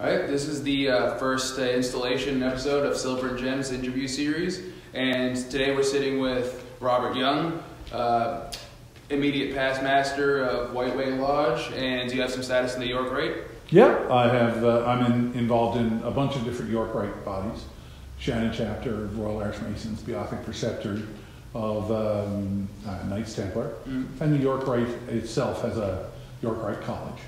Alright, this is the first installation episode of Silver and Gems interview series, and today we're sitting with Robert Young, immediate past master of Whiteway Lodge, and you have some status in the York Rite? Yeah, I have. I'm involved in a bunch of different York Rite bodies: Shannon Chapter, Royal Archmasons, Beothic Preceptory, of Knights Templar, and the York Rite itself has a York Rite College.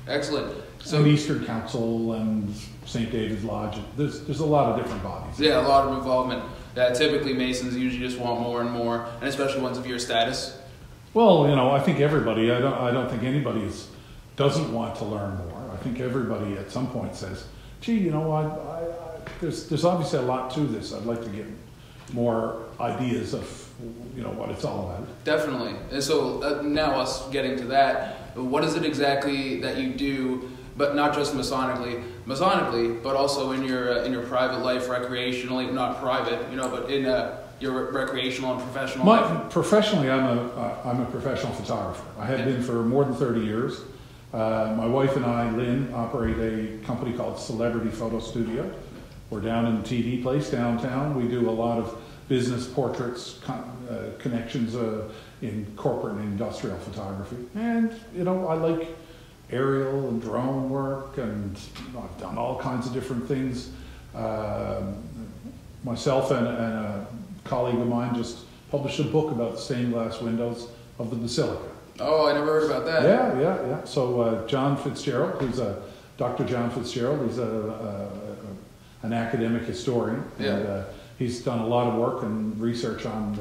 Excellent. So, and Eastern Council and St. David's Lodge. There's a lot of different bodies. Yeah, a lot of involvement. Typically, Masons usually just want more and more, and especially ones of your status. Well, you know, I think everybody. I don't think anybody doesn't want to learn more. I think everybody at some point says, "Gee, you know, there's obviously a lot to this. I'd like to get more ideas of, you know, what it's all about." Definitely. And so now us getting to that, what is it exactly that you do? But not just Masonically, but also in your private life, recreationally, not private, you know, but in your recreational and professional life. Professionally, I'm a professional photographer. I have been for more than 30 years. My wife and I, Lynn, operate a company called Celebrity Photo Studio. We're down in the TD Place downtown. We do a lot of business portraits, connections in corporate and industrial photography. And, you know, I like aerial and drone work, and I've done all kinds of different things. Myself and a colleague of mine just published a book about the stained glass windows of the Basilica. Oh, I never heard about that. Yeah. So John Fitzgerald, who's Dr. John Fitzgerald, he's an academic historian. Yeah. And he's done a lot of work and research on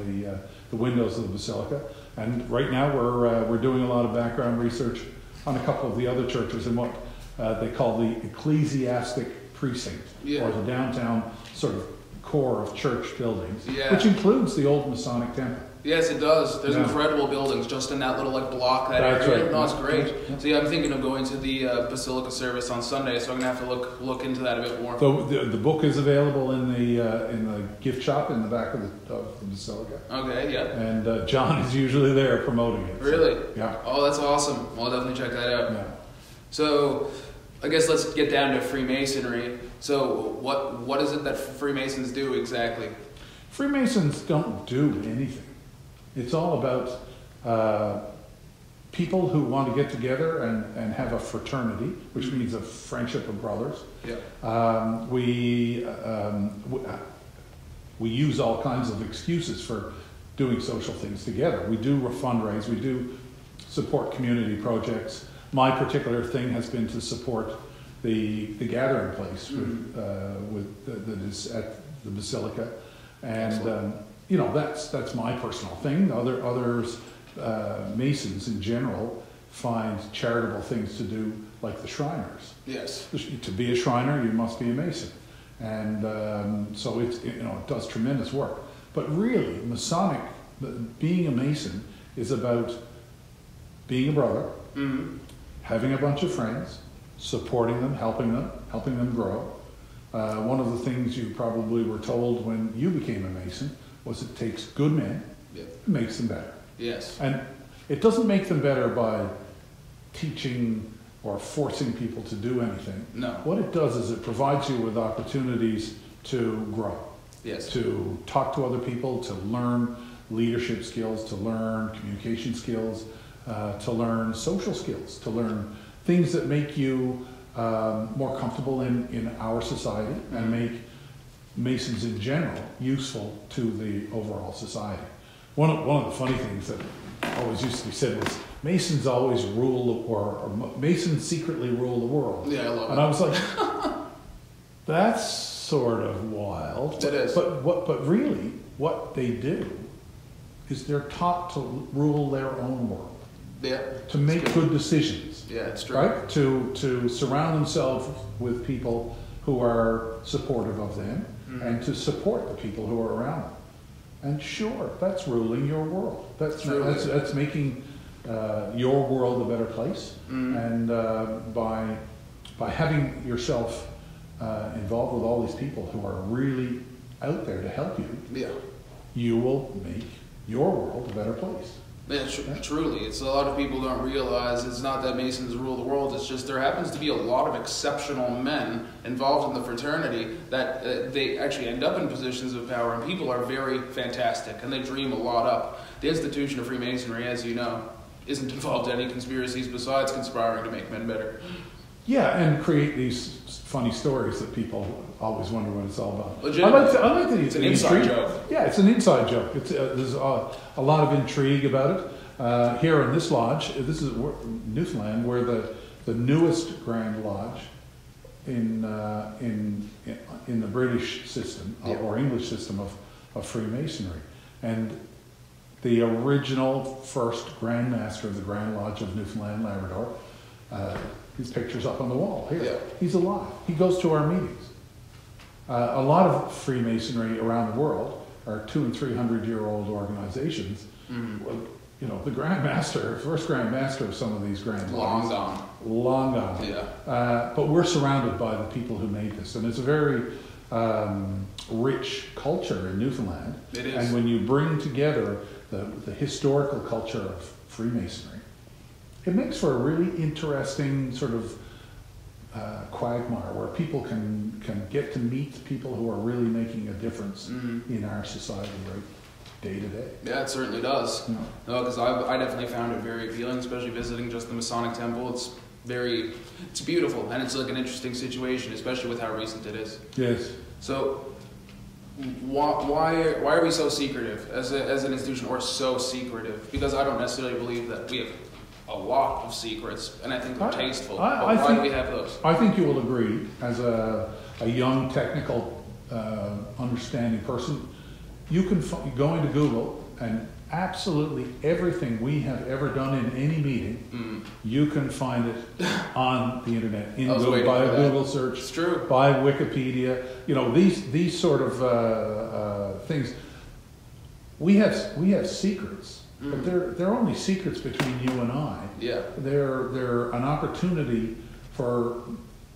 the windows of the Basilica. And right now we're doing a lot of background research on a couple of the other churches in what they call the ecclesiastic precinct, or the downtown sort of core of church buildings, which includes the old Masonic temple. Yes, it does. There's incredible buildings just in that little block, that That's area. Right. No, it's great. Yeah. So I'm thinking of going to the Basilica service on Sunday, so I'm gonna have to look into that a bit more. So the book is available in the gift shop in the back of the Basilica. Okay, yeah. And John is usually there promoting it. Really? So, yeah. Oh, that's awesome. Well, I'll definitely check that out. Yeah. So, I guess let's get down to Freemasonry. So, what is it that Freemasons do exactly? Freemasons don't do anything. It's all about people who want to get together and have a fraternity, which means a friendship of brothers. Yeah. We use all kinds of excuses for doing social things together. We do fundraise. We do support community projects. My particular thing has been to support the gathering place that is at the Basilica, and you know, that's my personal thing. Others, Masons in general, find charitable things to do, like the Shriners. Yes. To be a Shriner, you must be a Mason, and so it does tremendous work. But really, Masonic, being a Mason, is about being a brother, having a bunch of friends, supporting them, helping them grow. One of the things you probably were told when you became a Mason was it takes good men, it makes them better. Yes. And it doesn't make them better by teaching or forcing people to do anything. No. What it does is it provides you with opportunities to grow. Yes. To talk to other people, to learn leadership skills, to learn communication skills, to learn social skills, to learn things that make you more comfortable in our society and make Masons in general useful to the overall society. One of the funny things that always used to be said was Masons always rule, or Masons secretly rule the world. Yeah, I love it. And I was like, that's sort of wild. It is. But really, what they do is they're taught to rule their own world. Yeah. To make good decisions. Yeah, it's true. Right? To surround themselves with people who are supportive of them, and to support the people who are around them. And sure, that's ruling your world. That's making your world a better place. And by having yourself involved with all these people who are really out there to help you, you will make your world a better place. Yeah, truly. It's a lot of people don't realize it's not that Masons rule the world. It's just there happens to be a lot of exceptional men involved in the fraternity that they actually end up in positions of power, and people are very fantastic, and they dream a lot up. The institution of Freemasonry, as you know, isn't involved in any conspiracies besides conspiring to make men better. Yeah, and create these funny stories that people always wonder what it's all about. Legitimately. I like It's an inside joke. Yeah, it's an inside joke. It's, there's a lot of intrigue about it. Here in this lodge, this is Newfoundland, where the newest Grand Lodge in the British system or English system of Freemasonry, and the original first Grand Master of the Grand Lodge of Newfoundland, Labrador. His picture's up on the wall here. Yeah. He's alive. He goes to our meetings. A lot of Freemasonry around the world are 200- and 300-year-old organizations. Mm-hmm. Well, you know, the Grand Master, first Grand Master of some of these Grand Lodges. Long gone. Yeah. But we're surrounded by the people who made this, and it's a very rich culture in Newfoundland. It is. And when you bring together the historical culture of Freemasonry, it makes for a really interesting sort of quagmire where people can get to meet people who are really making a difference in our society right day to day. Yeah, it certainly does. No, because I definitely found it very appealing, especially visiting just the Masonic temple. It's beautiful, and it's like an interesting situation, especially with how recent it is. Yes. So why are we so secretive as an institution, or so secretive? Because I don't necessarily believe that we have a lot of secrets, and I think they're tasteful. Why do we have those? I think you will agree, as a young, technical, understanding person, you can go into Google, and absolutely everything we have ever done in any meeting, you can find it on the internet, by a Google search, it's true. By Wikipedia. You know, these sort of things. We have secrets. But they're only secrets between you and I. Yeah. They're an opportunity for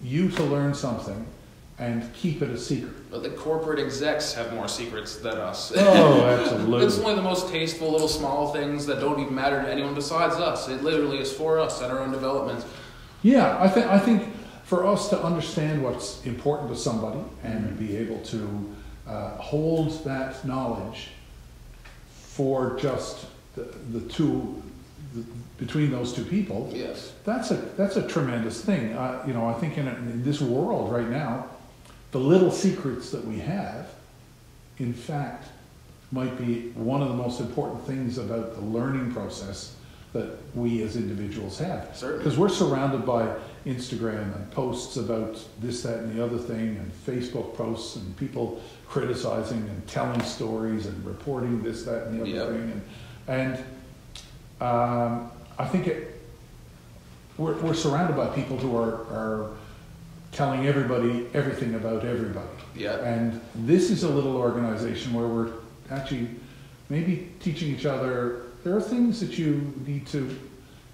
you to learn something and keep it a secret. But the corporate execs have more secrets than us. Oh, absolutely. It's only the most tasteful little small things that don't even matter to anyone besides us. It literally is for us and our own development. Yeah, I think for us to understand what's important to somebody and be able to hold that knowledge for just between those two people, yes, that's a tremendous thing. You know, I think in this world right now, the little secrets that we have, in fact, might be one of the most important things about the learning process that we as individuals have. Certainly. Because we're surrounded by Instagram and posts about this, that, and the other thing, and Facebook posts and people criticizing and telling stories and reporting this, that, and the other thing. And I think we're surrounded by people who are telling everybody everything about everybody. Yeah. And this is a little organization where we're actually maybe teaching each other, there are things that you need to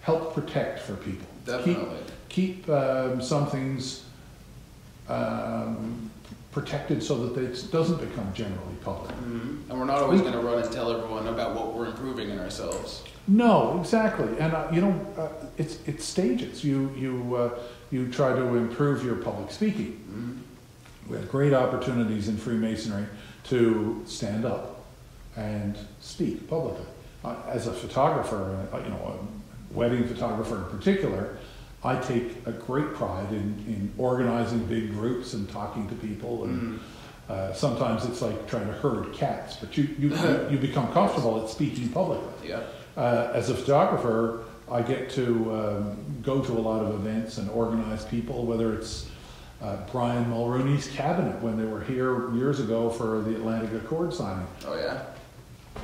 help protect for people. Definitely. Keep some things protected so that it doesn't become generally public. Mm-hmm. And we're not always going to run and tell everyone about what we're improving in ourselves. No, exactly. And it's stages. You try to improve your public speaking. Mm-hmm. We have great opportunities in Freemasonry to stand up and speak publicly. As a photographer, a wedding photographer in particular, I take a great pride in organizing big groups and talking to people, and sometimes it's like trying to herd cats, but you become comfortable at speaking publicly. Yeah. As a photographer, I get to go to a lot of events and organize people, whether it's Brian Mulrooney's cabinet when they were here years ago for the Atlantic Accord signing. Oh yeah.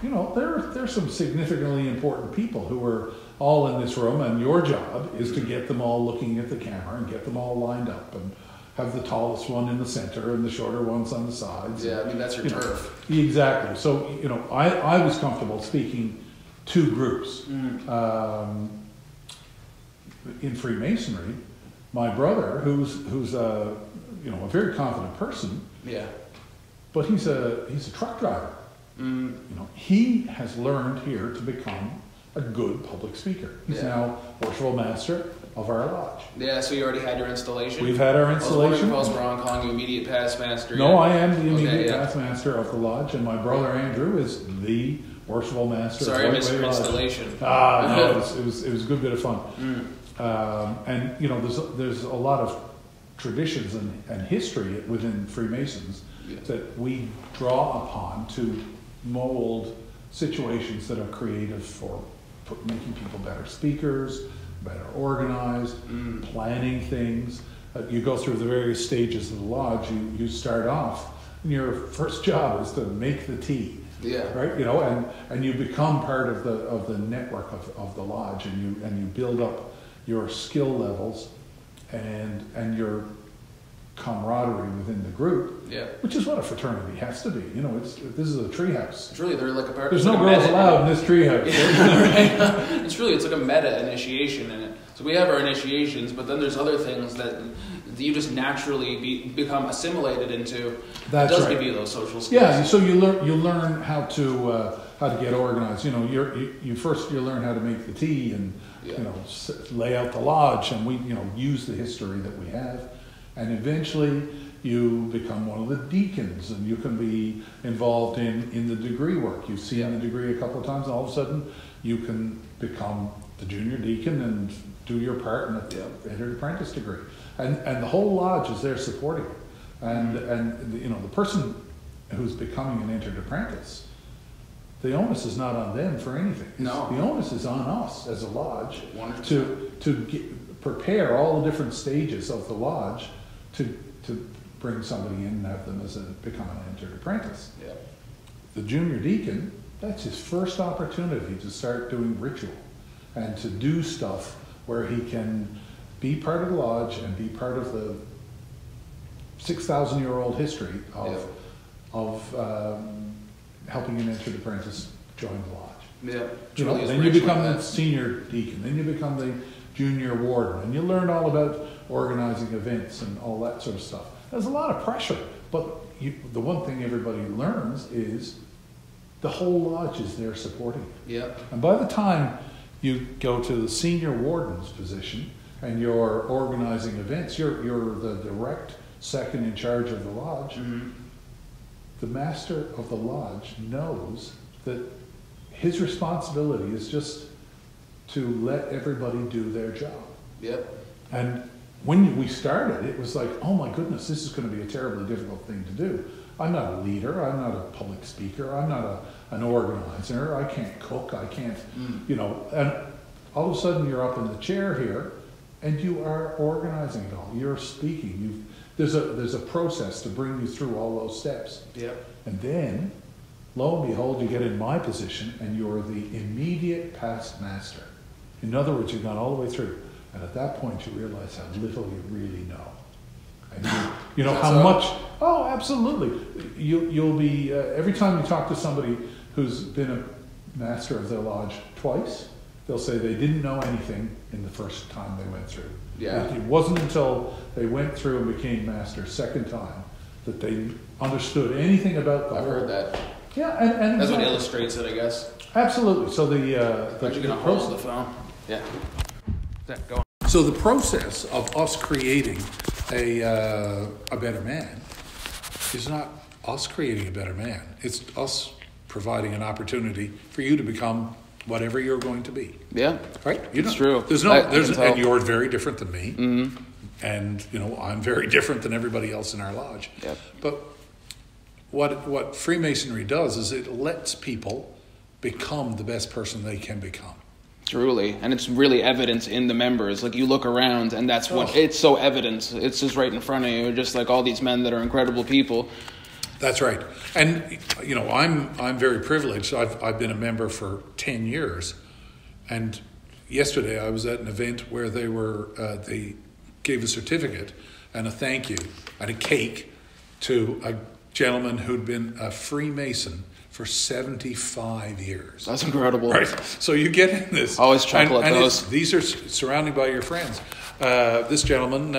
You know, there's some significantly important people who are all in this room, and your job is to get them all looking at the camera and get them all lined up and have the tallest one in the center and the shorter ones on the sides. Yeah, I mean, that's your turf. Exactly. So, I was comfortable speaking to groups. In Freemasonry, my brother, who's a very confident person, yeah, but he's a truck driver. He has learned here to become a good public speaker. He's Yeah. now Worshipful Master of our lodge. Yeah, so you already had your installation? We've had our installation. I was wrong calling you immediate past master. No, yet. I am the immediate past master of the lodge, and my brother Andrew is the Worshipful Master Sorry, I of missed Whiteway your Lodge. installation. No, it was a good bit of fun. And you know, there's a lot of traditions and history within Freemasons that we draw upon to mold situations that are creative for making people better speakers, better organized, planning things. You go through the various stages of the lodge. You start off, and your first job is to make the tea. Yeah. Right. You know, and you become part of the network of the lodge, and you build up your skill levels and your camaraderie within the group. Yeah. Which is what a fraternity has to be. You know, this is a treehouse. It's really, they're like a part. There's no girls allowed in this treehouse. It's like a meta initiation in it. So we have our initiations, but then there's other things that you just naturally become assimilated into. That's it does right. give you those social skills. Yeah, so you learn how to get organized. You know, you learn how to make the tea and you know, lay out the lodge, and we use the history that we have, and eventually you become one of the deacons, and you can be involved in the degree work. You've seen the degree a couple of times, and all of a sudden you can become the junior deacon and do your part in the entered apprentice degree, and the whole lodge is there supporting you. And you know, the person who's becoming an entered apprentice, the onus is not on them for anything. No. The onus is on us as a lodge to prepare all the different stages of the lodge to bring somebody in and have them become an entered apprentice. Yeah. The junior deacon, that's his first opportunity to start doing ritual and to do stuff where he can be part of the lodge and be part of the 6,000-year-old history of helping an entered apprentice join the lodge. Yeah. You know, then you become the senior deacon, then you become the junior warden, and you learn all about organizing events and all that sort of stuff. There's a lot of pressure, but the one thing everybody learns is the whole lodge is there supporting you. Yeah. And by the time you go to the senior warden's position and you're organizing events, you're the direct second in charge of the lodge. Mm-hmm. The master of the lodge knows that his responsibility is just to let everybody do their job. Yep. And when we started, it was like, oh my goodness, this is going to be a terribly difficult thing to do. I'm not a leader, I'm not a public speaker, I'm not an organizer, I can't cook, I can't, you know, and all of a sudden you're up in the chair here and you are organizing it all. You're speaking. There's a process to bring you through all those steps. Yep. And then, lo and behold, you get in my position and you're the immediate past master. In other words, you've gone all the way through. And at that point, you realize how little you really know. And you know how much. Oh, absolutely. You'll be, every time you talk to somebody who's been a master of their lodge twice, they'll say they didn't know anything in the first time they went through. Yeah. It wasn't until they went through and became master second time that they understood anything about the I've whole. heard that. Yeah, and That's what illustrates it, I guess. Absolutely. So Are you going to hold the phone? Yeah. Go on. So the process of us creating a better man is not us creating a better man. It's us providing an opportunity for you to become whatever you're going to be. Yeah. Right? It's true. And you're very different than me. Mm-hmm. And, you know, I'm very different than everybody else in our lodge. Yep. But what Freemasonry does is it lets people become the best person they can become. Truly. And it's really evident in the members. Like, you look around and that's what it's so evident. It's just right in front of you. Just like all these men that are incredible people. That's right. And, you know, I'm very privileged. I've been a member for 10 years. And yesterday I was at an event where they gave a certificate and a thank you and a cake to a gentleman who'd been a Freemason for 75 years. That's incredible. Right. So you get in this. Always chuckle at those. These are surrounded by your friends. This gentleman,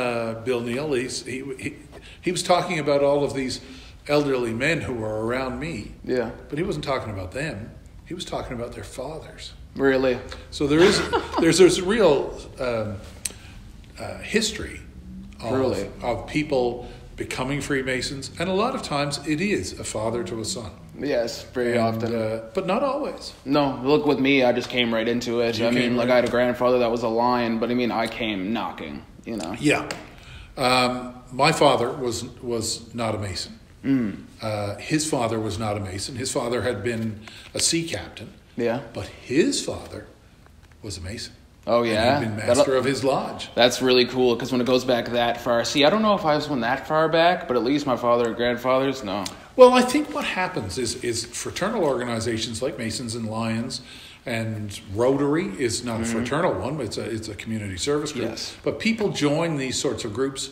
Bill Neal, he was talking about all of these elderly men who were around me. Yeah. But he wasn't talking about them. He was talking about their fathers. Really? So there's this real history of people becoming Freemasons, and a lot of times it is a father to a son. Yes, very often. But not always. No, look, with me, I just came right into it. I mean, like, I had a grandfather that was a lion, but I mean, I came knocking, you know. Yeah. My father was not a Mason. His father was not a Mason. His father had been a sea captain. Yeah. But his father was a Mason. Oh, yeah? And he'd been master of his lodge. That's really cool, because when it goes back that far... See, I don't know if I was one that far back, but at least my father and grandfathers, no. Well, I think what happens is fraternal organizations like Masons and Lions, and Rotary is not a fraternal one, but it's a community service group. Yes. But people join these sorts of groups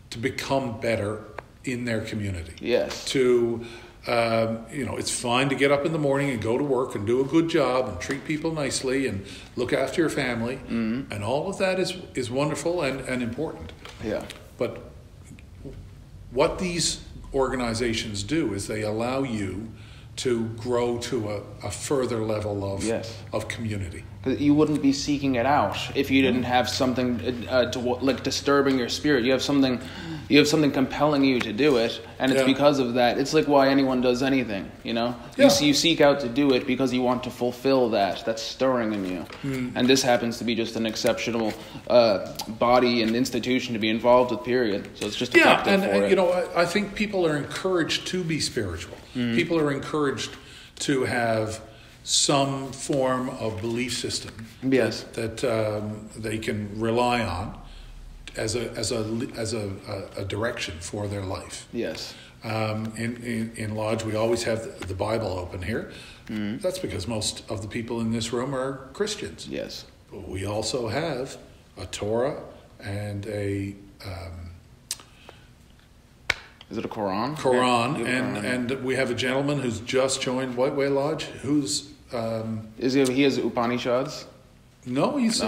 to become better in their community. Yes. To... it's fine to get up in the morning and go to work and do a good job and treat people nicely and look after your family. And all of that is wonderful and important. Yeah. But what these organizations do is they allow you to grow to a further level of community. You wouldn't be seeking it out if you didn't have something disturbing your spirit. You have something compelling you to do it, and it's because of that. It's like why anyone does anything, you know? Yeah. You seek out to do it because you want to fulfill that's stirring in you. And this happens to be just an exceptional body and institution to be involved with, period. So it's just effective for it. I think people are encouraged to be spiritual. People are encouraged to have some form of belief system that they can rely on as a direction for their life. Yes. In Lodge, we always have the Bible open here. That's because most of the people in this room are Christians. Yes. But we also have a Torah and a... is it a Quran? Quran, and we have a gentleman who's just joined Whiteway Lodge, who's... he has Upanishads? No, he's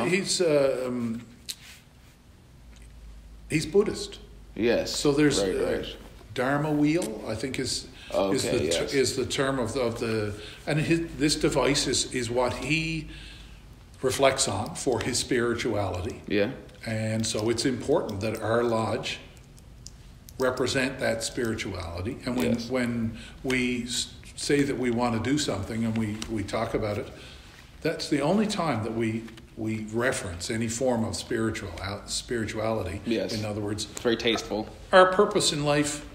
Buddhist. Yes. So there's right. Dharma wheel, I think is the term of the and this device is what he reflects on for his spirituality. Yeah. And so it's important that our lodge represent that spirituality. And when we say that we want to do something and we talk about it, that's the only time that we reference any form of spirituality. Yes. In other words, it's very tasteful. Our purpose in life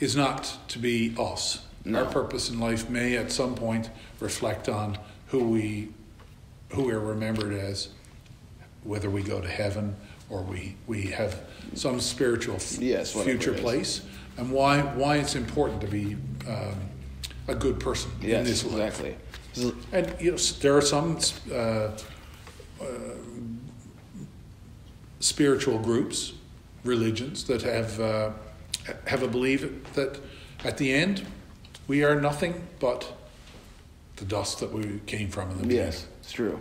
is not to be us. No. Our purpose in life may at some point reflect on who we are remembered as, whether we go to heaven or we have some spiritual future place, and why it's important to be a good person in this life. Exactly. And there are some spiritual groups, religions that have a belief that at the end we are nothing but the dust that we came from in the beginning. Yes, it's true.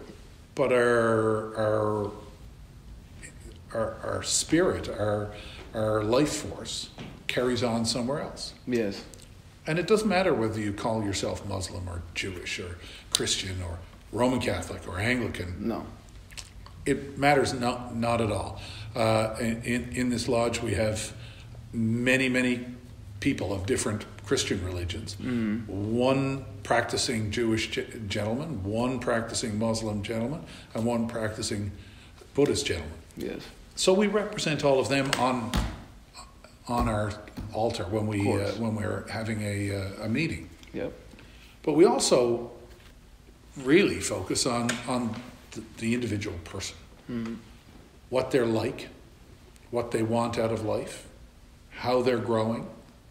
But our spirit, our life force carries on somewhere else. Yes. And it doesn't matter whether you call yourself Muslim or Jewish or Christian or Roman Catholic or Anglican. No. It matters not at all. In this lodge we have many people of different Christian religions. One practicing Jewish gentleman, one practicing Muslim gentleman, and one practicing Buddhist gentleman. Yes. So we represent all of them on our altar when we're having a meeting. Yep. But we also really focus on the individual person, what they're like, what they want out of life, how they're growing,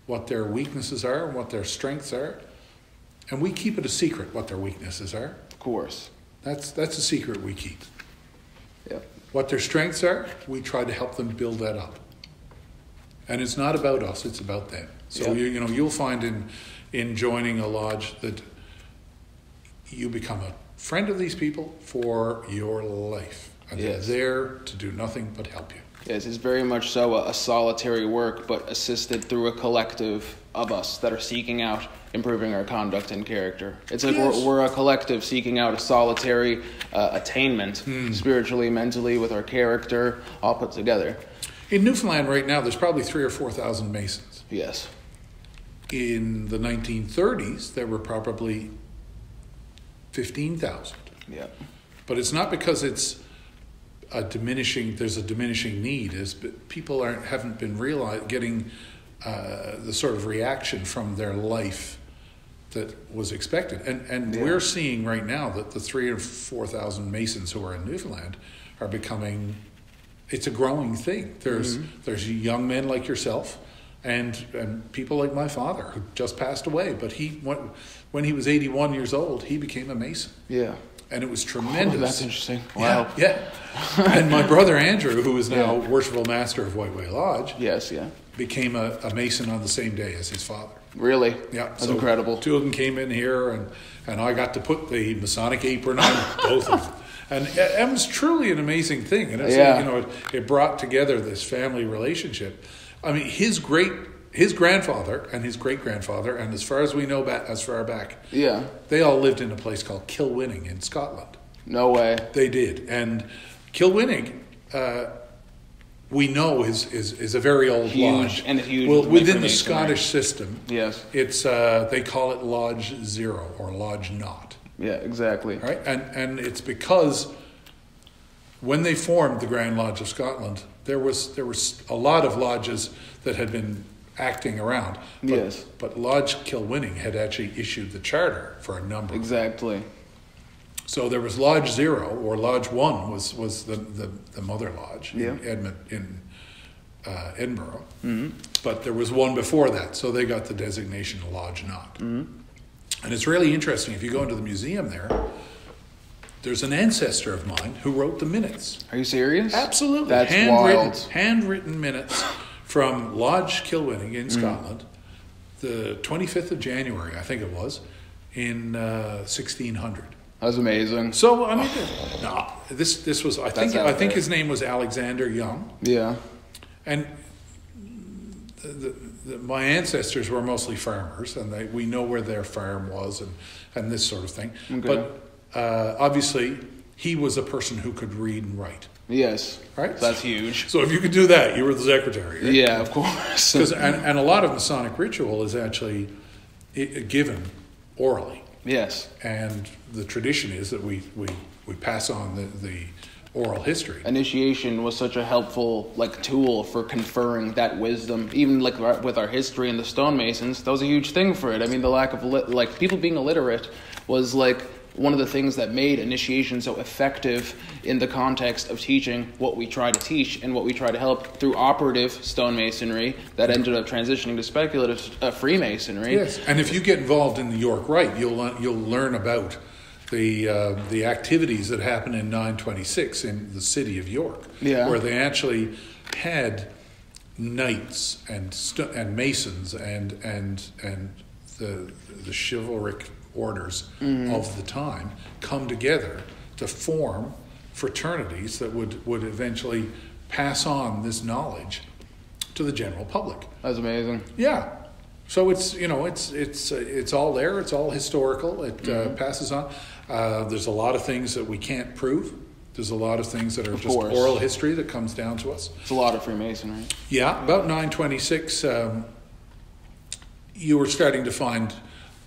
what their weaknesses are, and what their strengths are, and we keep it a secret what their weaknesses are. Of course. That's a secret we keep. Yep. What their strengths are, we try to help them build that up. And it's not about us, it's about them. So you'll find in joining a lodge that you become a friend of these people for your life. And they're there to do nothing but help you. Yes, it's very much so a solitary work, but assisted through a collective of us that are seeking out improving our conduct and character. It's like we're a collective seeking out a solitary attainment, spiritually, mentally, with our character, all put together. In Newfoundland right now, there's probably 3,000 or 4,000 Masons. Yes. In the 1930s, there were probably 15,000. Yeah. But it's not because there's a diminishing need, is people haven't been getting the sort of reaction from their life that was expected. And we're seeing right now that the 3,000 or 4,000 Masons who are in Newfoundland are becoming, it's a growing thing. There's young men like yourself and people like my father who just passed away, but when he was 81 years old, he became a Mason. Yeah. And it was tremendous. Oh, that's interesting. Wow. Yeah. And my brother Andrew, who is now Worshipful Master of Whiteway Lodge, became a Mason on the same day as his father. Really? Yeah. That's incredible. Two of them came in here, and I got to put the Masonic apron on both of them. And it was truly an amazing thing. And it brought together this family relationship. I mean, his grandfather and his great-grandfather, and as far as we know, as far back, they all lived in a place called Kilwinning in Scotland. No way. They did. And Kilwinning, we know is a very old lodge. And huge. Well, within the Scottish system, yes, it's they call it Lodge Zero or Lodge Naught. Yeah, exactly. Right, and it's because when they formed the Grand Lodge of Scotland, there was a lot of lodges that had been acting around. But Lodge Kilwinning had actually issued the charter for a number. Exactly. So there was Lodge Zero, or Lodge One was the mother lodge in Edinburgh. Mm-hmm. But there was one before that, so they got the designation Lodge Naught. Mm-hmm. And it's really interesting. If you go into the museum there's an ancestor of mine who wrote the minutes. Are you serious? Absolutely. That's wild. Handwritten minutes from Lodge Kilwinning in Scotland, the 25th of January, I think it was, in 1600. That's amazing. So I mean, this was I think his name was Alexander Young. Yeah. And my ancestors were mostly farmers, and we know where their farm was and this sort of thing. Okay. But obviously, he was a person who could read and write. Yes. Right? That's huge. So if you could do that, you were the secretary. Right? Yeah, of course. And a lot of Masonic ritual is actually given orally. Yes. And the tradition is that we pass on the oral history. Initiation was such a helpful tool for conferring that wisdom. Even with our history and the stonemasons, that was a huge thing for it. I mean, the lack of people being illiterate was one of the things that made initiation so effective in the context of teaching what we try to teach and what we try to help through operative stonemasonry that ended up transitioning to speculative Freemasonry. Yes, and if you get involved in the York Rite, you'll learn about the activities that happened in 926 in the city of York, where they actually had knights and masons and the chivalric orders of the time come together to form fraternities that would eventually pass on this knowledge to the general public. That's amazing. Yeah. So it's all there. It's all historical. It passes on. There's a lot of things that we can't prove. There's a lot of things that are just oral history that comes down to us. It's a lot of Freemasonry. Yeah. About 926, you were starting to find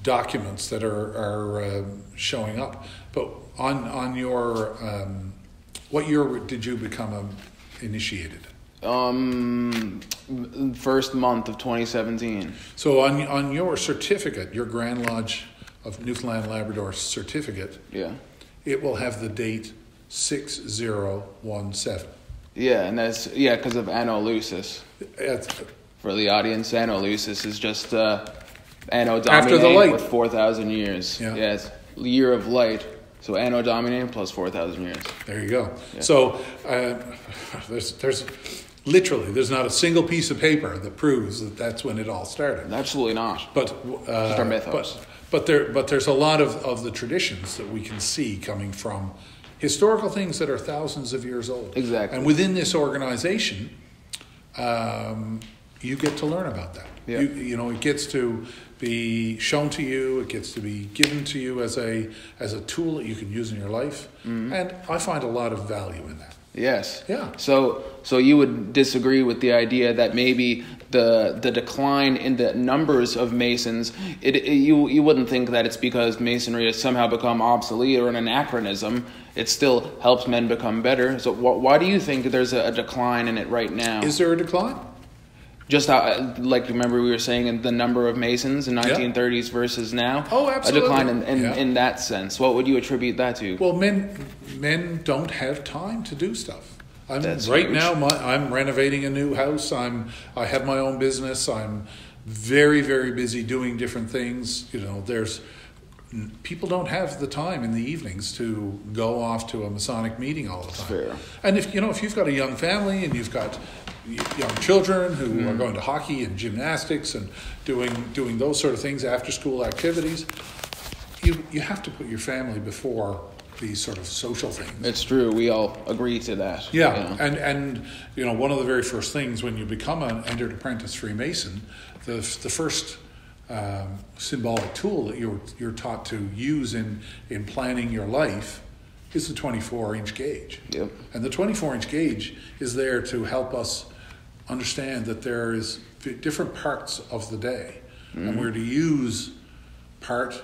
documents that are showing up. But on your what year did you become initiated? First month of 2017. So on your certificate, your Grand Lodge of Newfoundland Labrador certificate, it will have the date 6017. Yeah, and that's because of Anno Lucis. For the audience, Anno Lucis is just Anno Domini after the light with 4,000 years. Yeah, it's year of light. So Anno Domini plus 4,000 years. There you go. Yeah. So there's literally there's not a single piece of paper that proves that that's when it all started. Absolutely not. But just our mythos. But there's a lot of the traditions that we can see coming from historical things that are thousands of years old. Exactly. And within this organization, you get to learn about that. Yeah. It gets to be shown to you. It gets to be given to you as a tool that you can use in your life. Mm-hmm. And I find a lot of value in that. Yes. Yeah. So you would disagree with the idea that maybe the decline in the numbers of Masons, you wouldn't think that it's because Masonry has somehow become obsolete or an anachronism. It still helps men become better. So why do you think there's a decline in it right now? Is there a decline? Just like remember we were saying in the number of Masons in 1930s versus now. Oh, absolutely. A decline in that sense. What would you attribute that to? Well, men don't have time to do stuff. That's right huge. now. I'm renovating a new house. I have my own business. I'm very, very busy doing different things. People don't have the time in the evenings to go off to a Masonic meeting all the time. Fair. And if you've got a young family and you've got young children who are going to hockey and gymnastics and doing those sort of things, after school activities, you have to put your family before these sort of social things. It's true. We all agree to that. Yeah. And one of the very first things when you become an entered apprentice Freemason, the first symbolic tool that you're taught to use in planning your life is the 24-inch gauge. Yep. And the 24-inch gauge is there to help us understand that there is different parts of the day, and we're to use part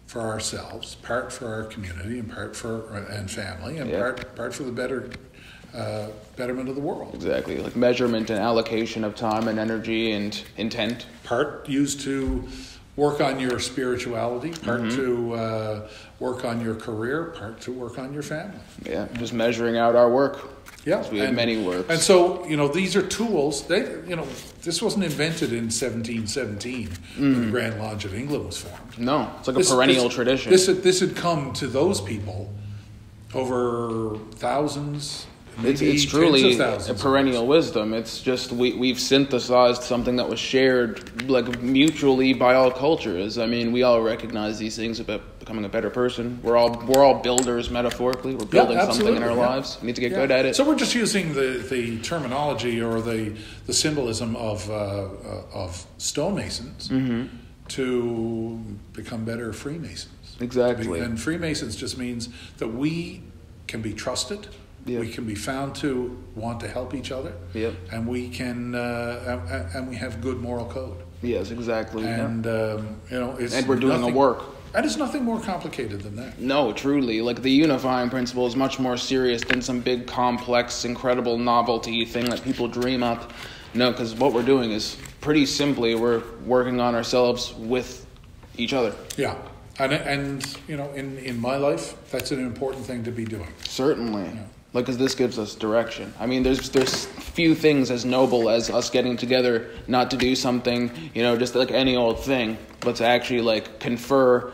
for ourselves, part for our community, and part for and family, and part for the betterment of the world. Exactly, like measurement and allocation of time and energy and intent. Part used to work on your spirituality, part to work on your career, part to work on your family. Yeah, just measuring out our work. Yeah, we have many works. And so, these are tools. This wasn't invented in 1717 when the Grand Lodge of England was formed. No, it's like a perennial tradition. This had come to those people over thousands. It's truly a perennial wisdom. It's just we've synthesized something that was shared like mutually by all cultures. I mean, we all recognize these things about becoming a better person. We're all builders metaphorically. We're building something in our lives. We need to get good at it. So we're just using the terminology or the symbolism of stonemasons to become better Freemasons. Exactly. And Freemasons just means that we can be trusted. Yep. We can be found to want to help each other, and we can, and we have good moral code. Yes, exactly. And and we're doing the work. And it's nothing more complicated than that. No, truly. Like the unifying principle is much more serious than some big, complex, incredible novelty thing that people dream up. No, because what we're doing is pretty simply we're working on ourselves with each other. Yeah. And in my life, that's an important thing to be doing. Certainly. Yeah. Like, because this gives us direction. I mean, there's few things as noble as us getting together, not to do something, just like any old thing, but to actually like confer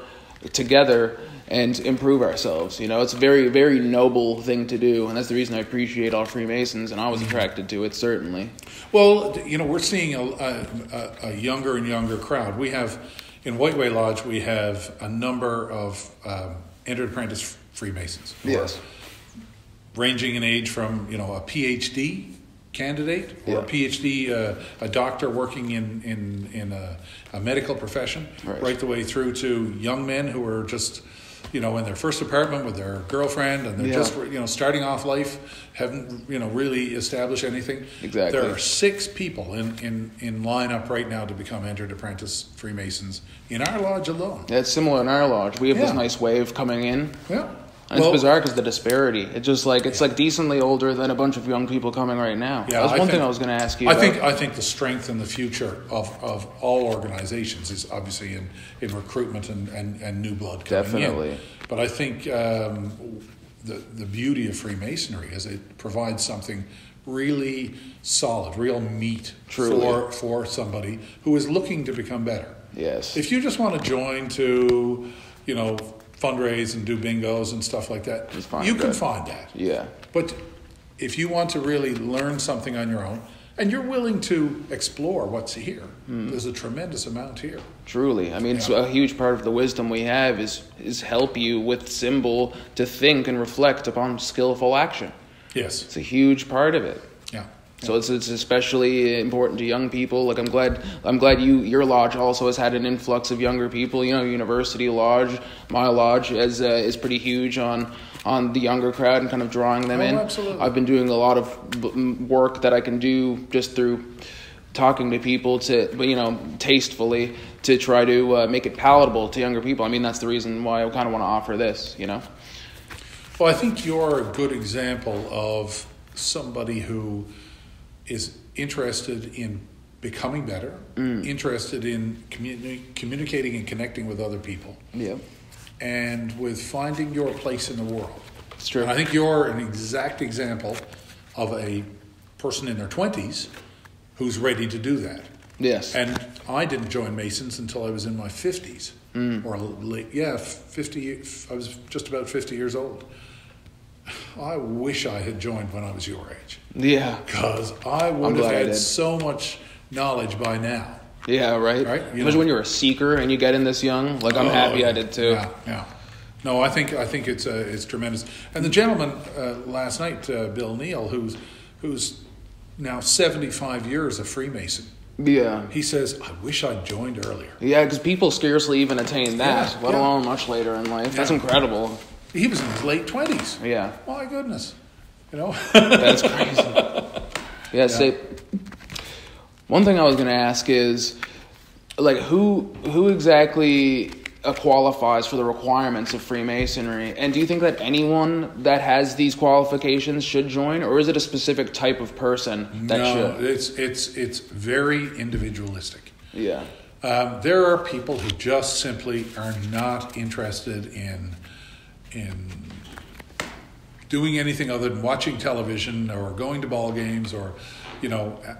together and improve ourselves. It's a very, very noble thing to do, and that's the reason I appreciate all Freemasons, and I was attracted to it, certainly. Well, we're seeing a younger and younger crowd. We have, in Whiteway Lodge, we have a number of entered apprentice Freemasons. Yes. Ranging in age from, a PhD candidate or a PhD, a doctor working in a medical profession, right the way through to young men who are just, in their first apartment with their girlfriend, and they're just, starting off life, haven't, really established anything. Exactly. There are 6 people in lineup right now to become entered apprentice Freemasons in our lodge alone. Yeah, it's similar in our lodge. We have this nice wave coming in. Yeah. And it's bizarre because the disparity. It's just like it's like decently older than a bunch of young people coming right now. Yeah, that was one thing I was going to ask you. I think the strength and the future of all organizations is obviously in recruitment and new blood coming in. But I think the beauty of Freemasonry is it provides something really solid, real meat for somebody who is looking to become better. Yes. If you just want to join to, fundraise and do bingos and stuff like that, you can find that. Yeah. But if you want to really learn something on your own and you're willing to explore what's here. There's a tremendous amount here. Truly. I mean, it's a huge part of the wisdom we have is help you with symbol to think and reflect upon skillful action. Yes. It's a huge part of it. Yeah. So it's especially important to young people. Like I'm glad your lodge also has had an influx of younger people. You know, University Lodge, my lodge is pretty huge on the younger crowd and kind of drawing them in. Absolutely. I've been doing a lot of work that I can do just through talking to people tastefully to try to make it palatable to younger people. I mean, that's the reason why I kind of want to offer this. Well, I think you're a good example of somebody who is interested in becoming better, interested in communicating and connecting with other people, and with finding your place in the world. It's true. And I think you're an exact example of a person in their 20s who's ready to do that. Yes. And I didn't join Masons until I was in my 50s. Or late, 50. I was just about 50 years old. I wish I had joined when I was your age. Yeah. Because I would have had so much knowledge by now. Yeah, right? Imagine when you're a seeker and you get in this young. Like, I'm happy I did too. Yeah. No, I think it's tremendous. And the gentleman last night, Bill Neal, who's now 75 years a Freemason. Yeah. He says, I wish I'd joined earlier. Yeah, because people scarcely even attain that, let alone much later in life. That's incredible. He was in his late 20s. Yeah. My goodness. That's crazy. Yeah, say, one thing I was going to ask is, like, who exactly qualifies for the requirements of Freemasonry? And do you think that anyone that has these qualifications should join, or is it a specific type of person that should? No, it's very individualistic. Yeah. There are people who just simply are not interested in doing anything other than watching television or going to ball games or,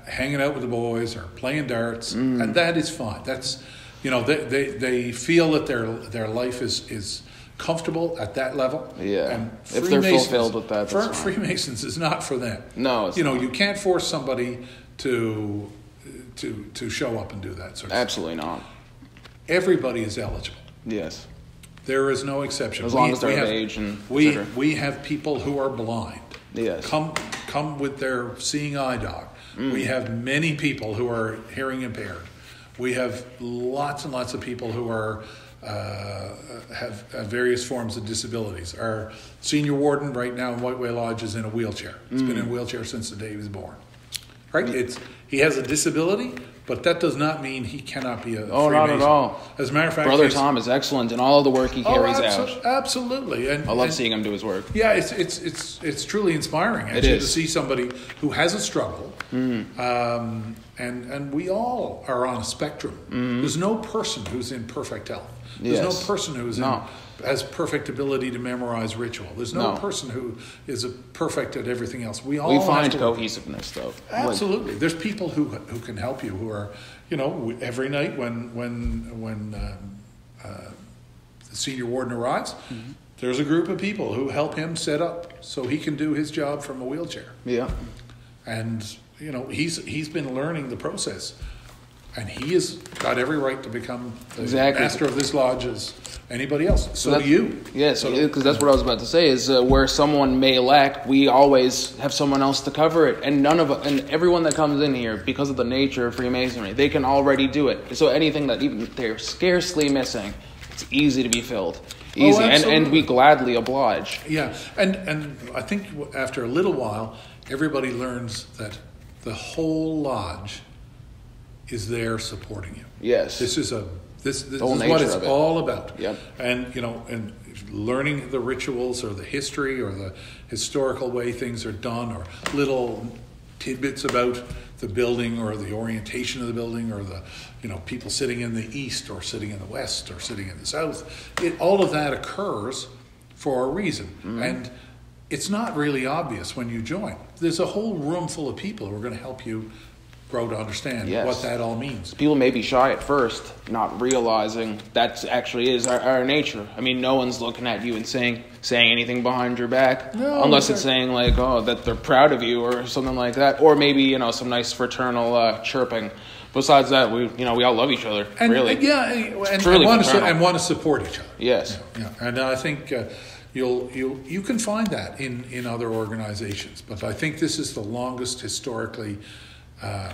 hanging out with the boys or playing darts, and that is fine. That's, they feel that their life is comfortable at that level. Yeah. And if they're fulfilled with that, that's fine. Freemasons is not for them. No, it's not. You can't force somebody to show up and do that sort of Absolutely not. Everybody is eligible. Yes. There is no exception. As long as they're of age and we have people who are blind. Yes. Come with their seeing eye dog. We have many people who are hearing impaired. We have lots and lots of people who are have various forms of disabilities. Our senior warden right now in Whiteway Lodge is in a wheelchair. He's been in a wheelchair since the day he was born. Right? He has a disability, but that does not mean he cannot be a Freemason. Not at all. As a matter of fact, Brother Tom is excellent in all of the work he carries out. Absolutely. I love seeing him do his work. Yeah, it's truly inspiring actually to see somebody who has a struggle. And we all are on a spectrum. There's no person who's in perfect health. There's no person who's has perfect ability to memorize ritual. There's no person who is perfect at everything else. We find cohesiveness, though. Absolutely. There's people who can help you, who are, every night when the senior warden arrives, there's a group of people who help him set up so he can do his job from a wheelchair. Yeah. And, he's been learning the process. And he has got every right to become the master of this lodge as anybody else. So do you. Yes, because that's what I was about to say, is where someone may lack, we always have someone else to cover it. And everyone that comes in here, because of the nature of Freemasonry, they can already do it. So anything that even they're scarcely missing, it's easy to be filled. Easy. And we gladly oblige. Yeah, and I think after a little while, everybody learns that the whole lodge is there supporting you. Yes. This is what it's all about. Yep. And and learning the rituals or the history or the historical way things are done, or little tidbits about the building or the orientation of the building, or the people sitting in the east or sitting in the west or sitting in the south. All of that occurs for a reason. And it's not really obvious when you join. There's a whole room full of people who are going to help you grow to understand Yes. what that all means. People may be shy at first, not realizing that actually is our nature. I mean, no one's looking at you and saying anything behind your back, No, unless it's saying like, oh, that they're proud of you or something like that, or maybe some nice fraternal chirping. Besides that, we all love each other, And, really. and want to support each other. Yes. Yeah. And I think you can find that in other organizations, but I think this is the longest historically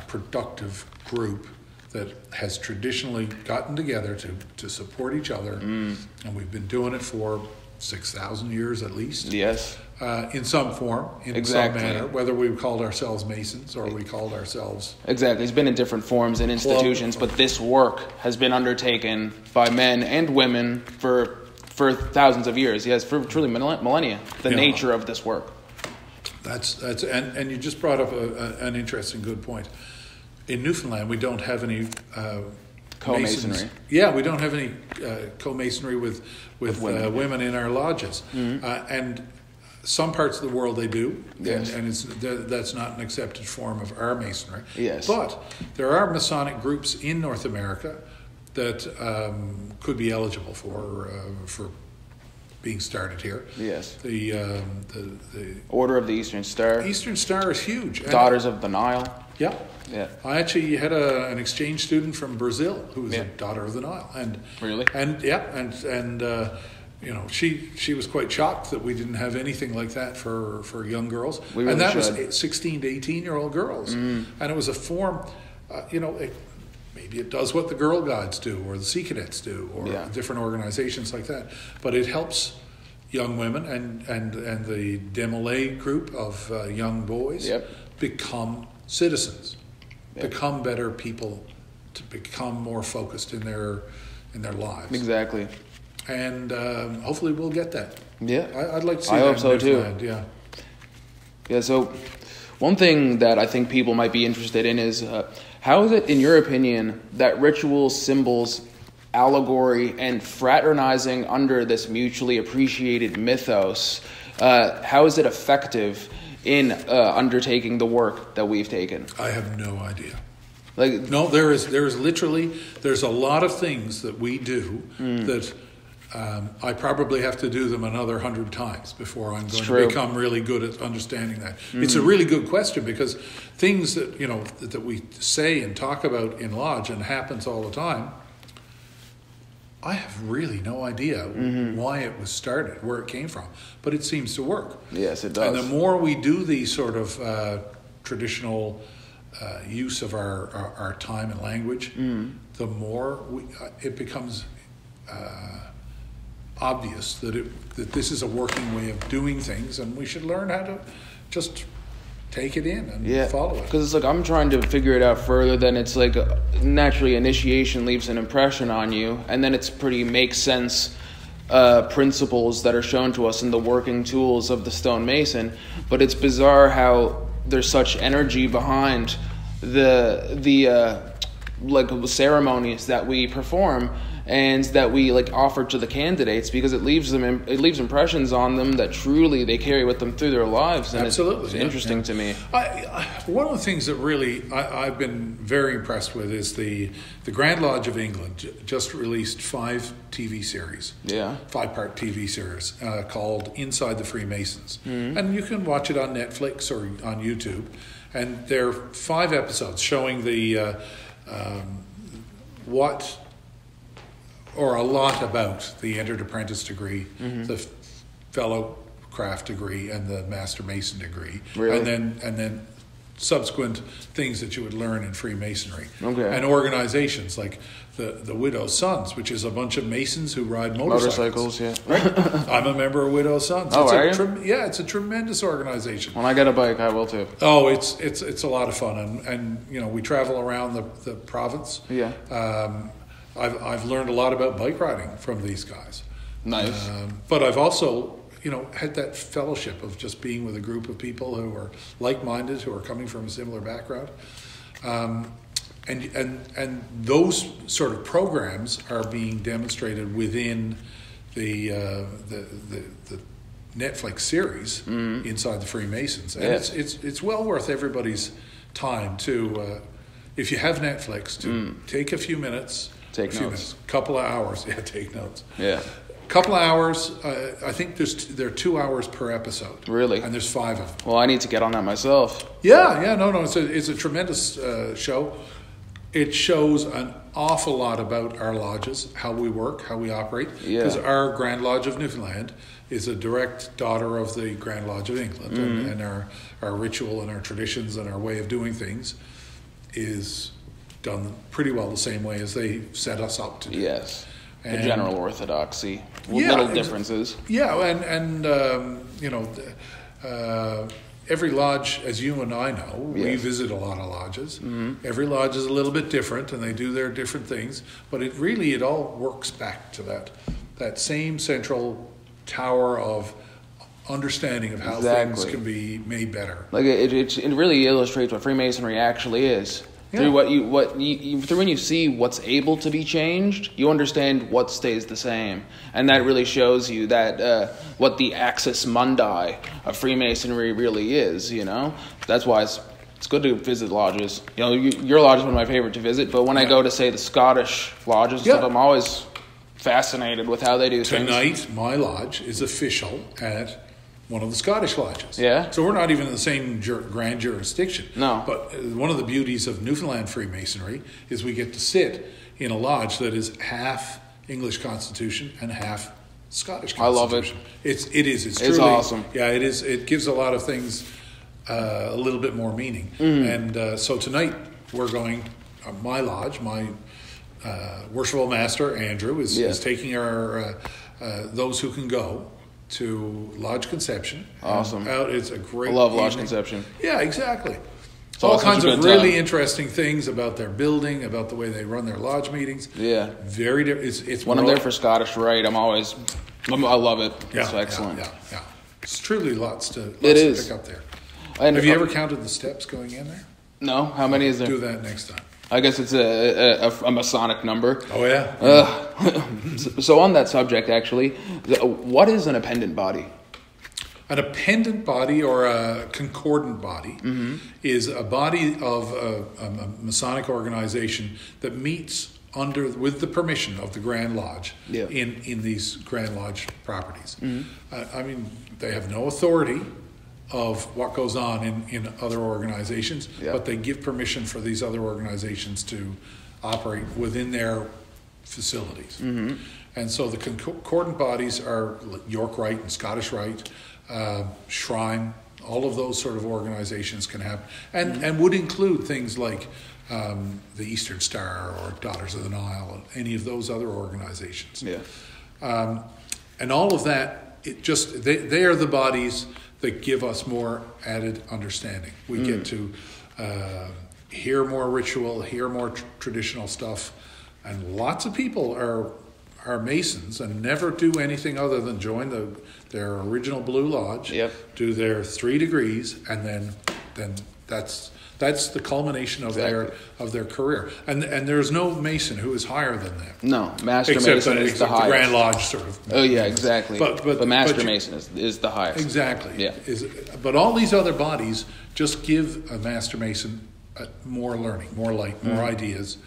productive group that has traditionally gotten together to support each other, and we've been doing it for 6,000 years at least. Yes. In some form, in Exactly. some manner, whether we called ourselves Masons or we called ourselves... Exactly. It's been in different forms and institutions, but this work has been undertaken by men and women for thousands of years. Yes, for truly millennia. The nature of this work. That's and you just brought up an interesting good point. In Newfoundland, we don't have any Co-masonry. Masons. Yeah, we don't have any co-masonry with women in our lodges, and some parts of the world they do, yes. and that's not an accepted form of our masonry. Yes. But there are Masonic groups in North America that could be eligible for being started here. Yes. The Order of the Eastern Star. Eastern Star is huge. Daughters of the Nile. Yeah. Yeah. I actually had an exchange student from Brazil who was a daughter of the Nile, and really, she was quite shocked that we didn't have anything like that for young girls, we really and that should. was 16 to 18-year-old girls, and it was a form, maybe it does what the Girl Guides do or the Sea Cadets do or different organizations like that, but it helps young women and the Demolay group of young boys become citizens, become better people, to become more focused in their lives. Exactly. And hopefully we'll get that. Yeah. I'd like to see I that hope so in too. Newfoundland, yeah. Yeah, so one thing that I think people might be interested in is how is it, in your opinion, that rituals, symbols, allegory, and fraternizing under this mutually appreciated mythos, how is it effective in undertaking the work that we've taken? I have no idea. No, there's a lot of things that we do that I probably have to do them another 100 times before I'm going to become really good at understanding that. It's a really good question, because things that that we say and talk about in lodge and happens all the time, I have really no idea why it was started, where it came from, but it seems to work. Yes, it does. And the more we do these sort of traditional use of our time and language, the more it becomes obvious that this is a working way of doing things, and we should learn how to just take it in and follow it. Because it's like I'm trying to figure it out further, then it's like naturally initiation leaves an impression on you, and then it's pretty makes sense principles that are shown to us in the working tools of the stonemason. But it's bizarre how there's such energy behind the ceremonies that we perform and that we offer to the candidates, because it leaves impressions on them that truly they carry with them through their lives. And Absolutely, it's interesting to me. One of the things that really I've been very impressed with is the Grand Lodge of England just released 5 TV series, 5-part TV series called Inside the Freemasons, and you can watch it on Netflix or on YouTube, and there are 5 episodes showing the a lot about the entered apprentice degree, the fellow craft degree, and the master mason degree, really? and then subsequent things that you would learn in Freemasonry, and organizations like the Widow's Sons, which is a bunch of masons who ride motorcycles. Right? I'm a member of Widow's Sons. Oh, are you? It's a tremendous organization. When I get a bike, I will too. Oh, it's a lot of fun, and we travel around the province. Yeah. I've learned a lot about bike riding from these guys. Nice. But I've also, had that fellowship of just being with a group of people who are like-minded, who are coming from a similar background. And those sort of programs are being demonstrated within the Netflix series Inside the Freemasons, and it's well worth everybody's time to if you have Netflix, to take a few minutes, couple of hours. Yeah, take notes. Yeah. Couple of hours. I think there are 2 hours per episode. Really? And there's 5 of them. Well, I need to get on that myself. Yeah. No. It's a tremendous show. It shows an awful lot about our lodges, how we work, how we operate. Because our Grand Lodge of Newfoundland is a direct daughter of the Grand Lodge of England, and our ritual and our traditions and our way of doing things is done pretty well the same way as they set us up to do. Yes. The general orthodoxy, with little differences. Yeah, and every lodge, as you and I know, we visit a lot of lodges. Mm-hmm. Every lodge is a little bit different, and they do their different things. But it all works back to that same central tower of understanding of how things can be made better. Like it really illustrates what Freemasonry actually is. Yeah. Through when you see what's able to be changed, you understand what stays the same, and that really shows you that what the axis mundi of Freemasonry really is. That's why it's good to visit lodges. Your lodge is one of my favorite to visit, but when I go to say the Scottish lodges, stuff, I'm always fascinated with how they do things. Tonight, my lodge is official at one of the Scottish lodges. Yeah. So we're not even in the same grand jurisdiction. No. But one of the beauties of Newfoundland Freemasonry is we get to sit in a lodge that is half English Constitution and half Scottish Constitution. I love it. It's truly awesome. Yeah, it is. It gives a lot of things a little bit more meaning. Mm. And so tonight we're going. My lodge, my Worshipful Master Andrew is taking our those who can go to Lodge Conception. Awesome. It's a great I love evening. Lodge Conception. Yeah, exactly. All kinds of really interesting things about their building, about the way they run their lodge meetings. Yeah. Very different. It's when I'm there for Scottish Rite, I love it. It's excellent. Yeah. It's truly lots to pick up there. And have you ever counted the steps going in there? No. How many is there? Do that next time. I guess it's a Masonic number. Oh, yeah? So on that subject, actually, what is an appendant body? An appendant body or a concordant body is a body of a Masonic organization that meets with the permission of the Grand Lodge in these Grand Lodge properties. Mm-hmm. They have no authority of what goes on in other organizations, but they give permission for these other organizations to operate within their facilities. Mm-hmm. And so the concordant bodies are York Rite and Scottish Rite, Shrine, all of those sort of organizations can have, and would include things like the Eastern Star or Daughters of the Nile, and any of those other organizations. Yeah. And all of that, they are the bodies that give us more added understanding. We get to hear more ritual, hear more traditional stuff, and lots of people are Masons and never do anything other than join their original Blue Lodge, do their 3 degrees, and then that's the culmination of their career. And there's no Mason who is higher than them. No, Master Mason is the highest. The Grand Lodge sort of. Oh yeah, exactly. But Master Mason is the highest. Exactly. Yeah. But all these other bodies just give a Master Mason more learning, more light, more ideas,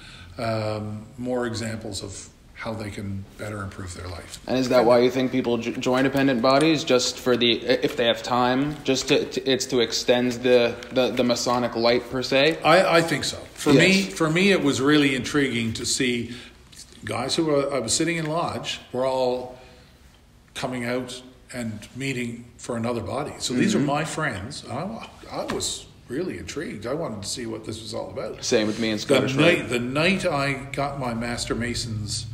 more examples of how they can better improve their life. And is that why you think people join appendant bodies, just for if they have time, just it's to extend the Masonic light per se? I think so. For me, it was really intriguing to see guys who I was sitting in lodge were all coming out and meeting for another body. So these are my friends. I was really intrigued. I wanted to see what this was all about. Same with me in Scottish Rite. The night I got my Master Mason's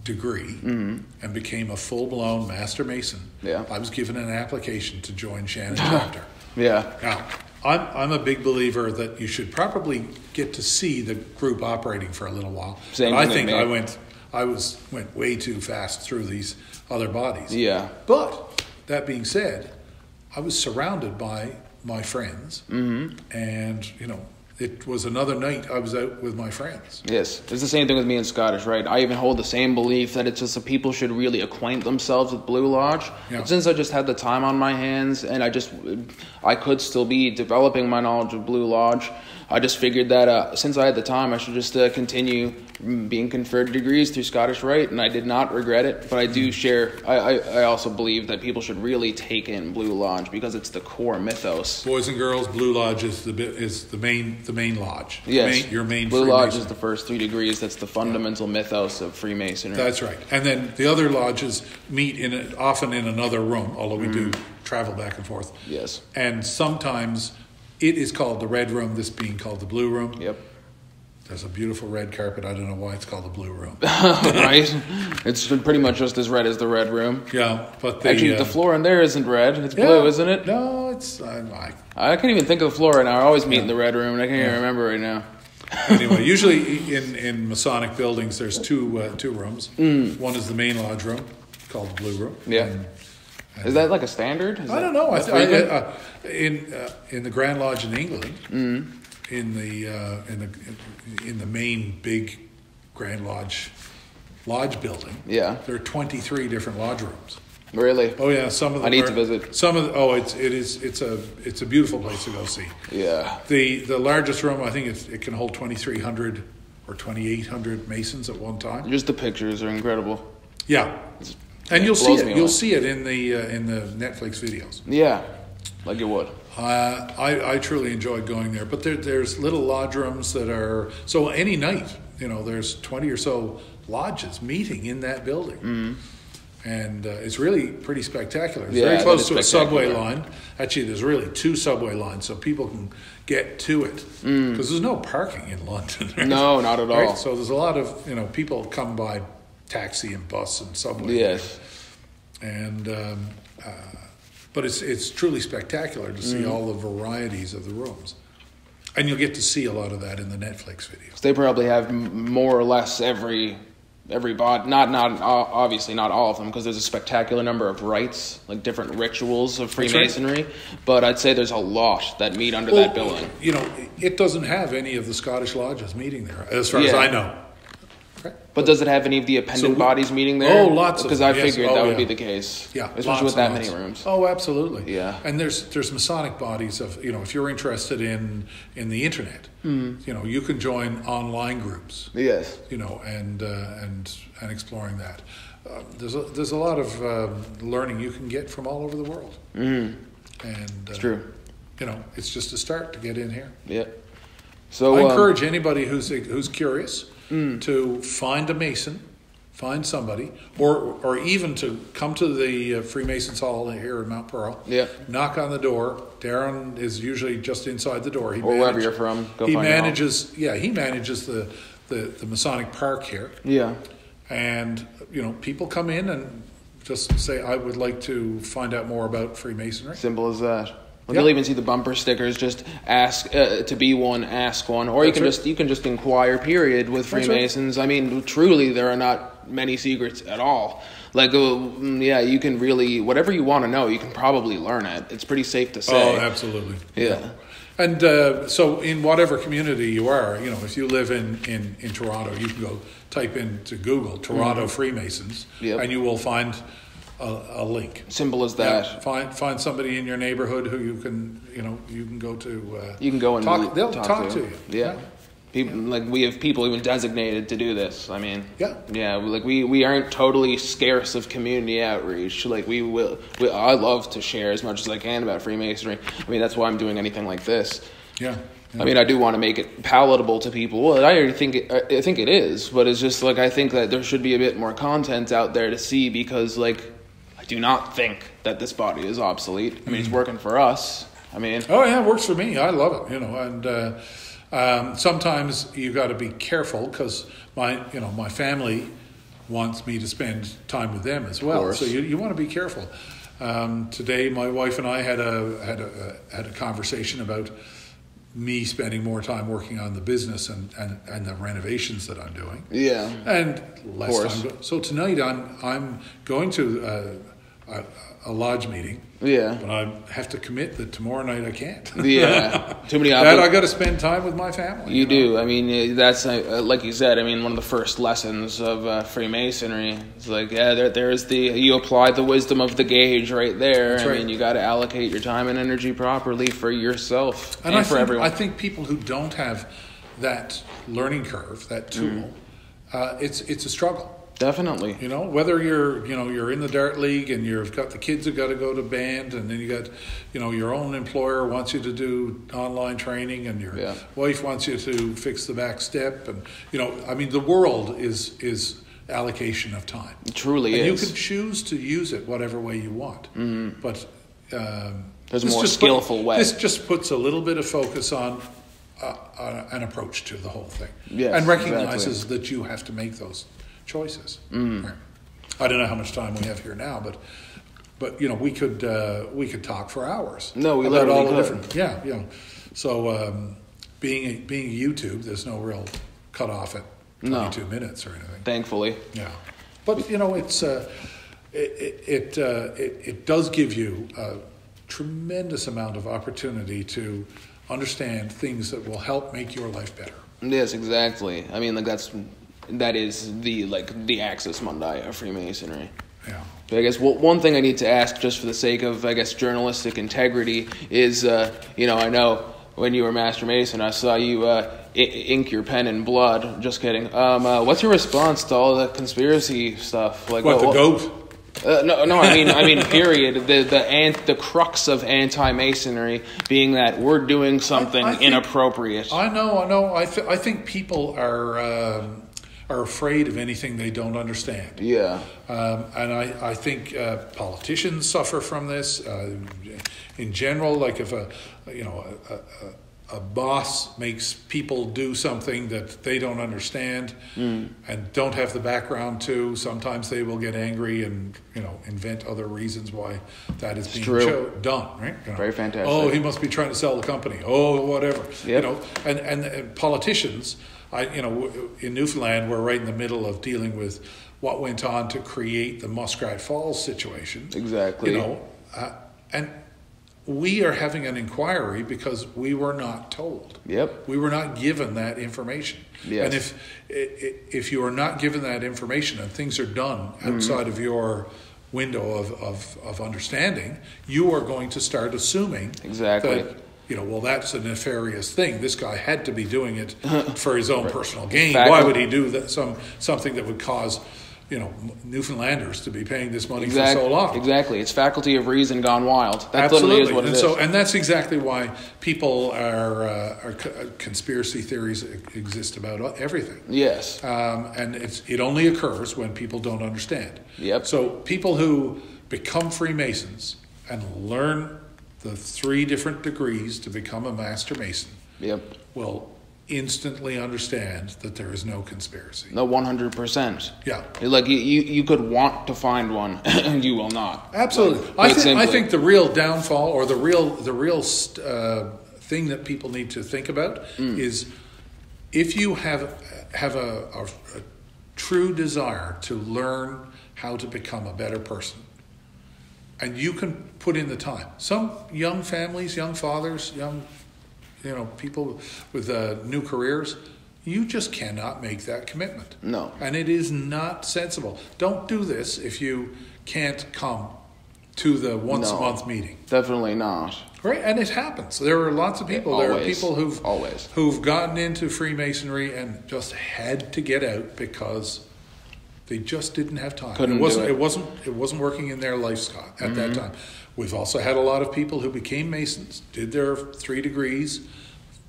degree and became a full-blown Master Mason, I was given an application to join Shannon's chapter. Now, I'm a big believer that you should probably get to see the group operating for a little while. I think I went way too fast through these other bodies. Yeah. But that being said, I was surrounded by my friends, and it was another night I was out with my friends. Yes, it's the same thing with me in Scottish Rite. I even hold the same belief that it's just that people should really acquaint themselves with Blue Lodge. Yeah. But since I just had the time on my hands and I could still be developing my knowledge of Blue Lodge, I just figured that since I had the time, I should just continue being conferred degrees through Scottish Rite, and I did not regret it. But I do share. I also believe that people should really take in Blue Lodge because it's the core mythos. Boys and girls, Blue Lodge is the main lodge. Yes, your main Blue Lodge is the first 3 degrees. That's the fundamental mythos of Freemasonry. That's right. And then the other lodges meet often in another room, although we do travel back and forth. Yes. And sometimes it is called the Red Room, this being called the Blue Room. Yep. There's a beautiful red carpet. I don't know why it's called the Blue Room. Right? It's pretty much just as red as the Red Room. Yeah, but actually, the floor in there isn't red. It's blue, isn't it? No, it's... I can't even think of the floor right now. I always meet in the Red Room, and I can't even remember right now. Anyway, usually in Masonic buildings, there's two rooms. One is the main lodge room, called the Blue Room. Yeah. Is that like a standard? I don't know. In the Grand Lodge in England, in the main big Grand Lodge building, there are 23 different lodge rooms. Really? Oh yeah, some of them. I need to visit. It's a beautiful place to go see. Yeah. The largest room, I think it can hold 2,300 or 2,800 Masons at one time. Just the pictures are incredible. Yeah. And you'll see it. You'll see it in the Netflix videos. Yeah, like you would. I truly enjoyed going there. But there's little lodge rooms that are so any night. There's 20 or so lodges meeting in that building, and it's really pretty spectacular. It's very close to a subway line. Actually, there's really 2 subway lines, so people can get to it because there's no parking in London. Right? No, not at all. Right? So there's a lot of people come by taxi and bus and subway. Yes. And but it's truly spectacular to see all the varieties of the rooms, and you'll get to see a lot of that in the Netflix videos. They probably have more or less every body, not obviously not all of them, because there's a spectacular number of rites, like different rituals of Freemasonry. Right. But I'd say there's a lot that meet under that building. It doesn't have any of the Scottish lodges meeting there, as far as I know. But does it have any of the appendant bodies meeting there? Oh, lots of them. Because I figured that would be the case. Yeah, especially with that many rooms. Oh, absolutely. Yeah. And there's Masonic bodies of, if you're interested in the internet, you can join online groups. Yes. And exploring that. There's a lot of learning you can get from all over the world. And it's true. It's just a start to get in here. Yeah. So I encourage anybody who's curious to find a Mason, find somebody, or even to come to the Freemasons Hall here in Mount Pearl. Yeah. Knock on the door. Darren is usually just inside the door. Wherever you're from, he manages the Masonic Park here. Yeah. And people come in and just say, I would like to find out more about Freemasonry. Simple as that. You'll even see the bumper stickers. Just ask to be one, ask one, or you can just inquire. Period with Freemasons. Right. I mean, truly, there are not many secrets at all. You can really whatever you want to know, you can probably learn it. It's pretty safe to say. Oh, absolutely. Yeah. And so, in whatever community you are, if you live in Toronto, you can go type into Google Toronto Freemasons, and you will find a link. Simple as that. Yeah, find somebody in your neighborhood who you can go to. You can go and talk. They'll talk to you. Yeah. People, we have people even designated to do this. I mean, yeah. We aren't totally scarce of community outreach. I love to share as much as I can about Freemasonry. I mean, that's why I'm doing anything like this. Yeah. I mean, I do want to make it palatable to people. Well, I think it is, but it's just I think that there should be a bit more content out there to see because I do not think that this body is obsolete. I mean, it's working for us. I mean, oh yeah, it works for me. I love it. And sometimes you got to be careful because my family wants me to spend time with them as well. So you want to be careful. Today, my wife and I had a conversation about me spending more time working on the business and the renovations that I'm doing. Yeah. And less time. So tonight I'm going to a lodge meeting. Yeah. But I have to commit that tomorrow night I can't. Yeah. Too many that I got to spend time with my family. You do. I mean, that's like you said. I mean, one of the first lessons of Freemasonry is like, there's you apply the wisdom of the gauge right there. That's right. I mean, you got to allocate your time and energy properly for yourself and for everyone. I think people who don't have that learning curve, that tool, it's a struggle. Definitely. You know, whether you're in the dart league and you've got the kids who got to go to band, and then you got, your own employer wants you to do online training, and your wife wants you to fix the back step, and the world is allocation of time. It truly and is. You can choose to use it whatever way you want, but there's a more skillful way. This just puts a little bit of focus on an approach to the whole thing, and recognizes that you have to make those choices. Right. I don't know how much time we have here now, but we could talk for hours. No, we about all could. the different. So being YouTube, there's no real cutoff at 22 minutes or anything. Thankfully. Yeah, but it's it does give you a tremendous amount of opportunity to understand things that will help make your life better. Yes, exactly. I mean, that is the axis mundi of Freemasonry. Yeah. But I guess one thing I need to ask, just for the sake of, journalistic integrity, is, I know when you were Master Mason, I saw you ink your pen in blood. Just kidding. What's your response to all the conspiracy stuff? Like the goat? No. I mean, period. The crux of anti-Masonry being that we're doing something inappropriate. I know. I think people are afraid of anything they don't understand. Yeah. And I think politicians suffer from this. In general, like if a boss makes people do something that they don't understand and don't have the background to, sometimes they will get angry and invent other reasons why that is being done. Right? Very fantastic. Oh, he must be trying to sell the company. Oh, whatever. Yep. And politicians. In Newfoundland, we're right in the middle of dealing with what went on to create the Muskrat Falls situation. Exactly. And we are having an inquiry because we were not told. Yep. We were not given that information. Yes. And if you are not given that information and things are done outside of your window of understanding, you are going to start assuming that, that's a nefarious thing. This guy had to be doing it for his own personal gain. Why would he do that? Something that would cause, Newfoundlanders to be paying this money for so long? Exactly. It's faculty of reason gone wild. That Absolutely. Literally is what it is. And that's exactly why people are conspiracy theories exist about everything. Yes. And it only occurs when people don't understand. Yep. So people who become Freemasons and learn the 3 different degrees to become a Master Mason will instantly understand that there is no conspiracy. No, 100%. Yeah. Like you could want to find one, and you will not. Absolutely. I think the real downfall, or the real thing that people need to think about is if you have a true desire to learn how to become a better person, and you can put in the time. Some young families, young fathers, young people with new careers, you just cannot make that commitment. No. And it is not sensible. Don't do this if you can't come to the once a month meeting. Definitely not. Right? And it happens. There are lots of people. There are people who've gotten into Freemasonry and just had to get out because they just didn't have time. It wasn't working in their lifestyle at that time. We've also had a lot of people who became Masons, did their 3 degrees,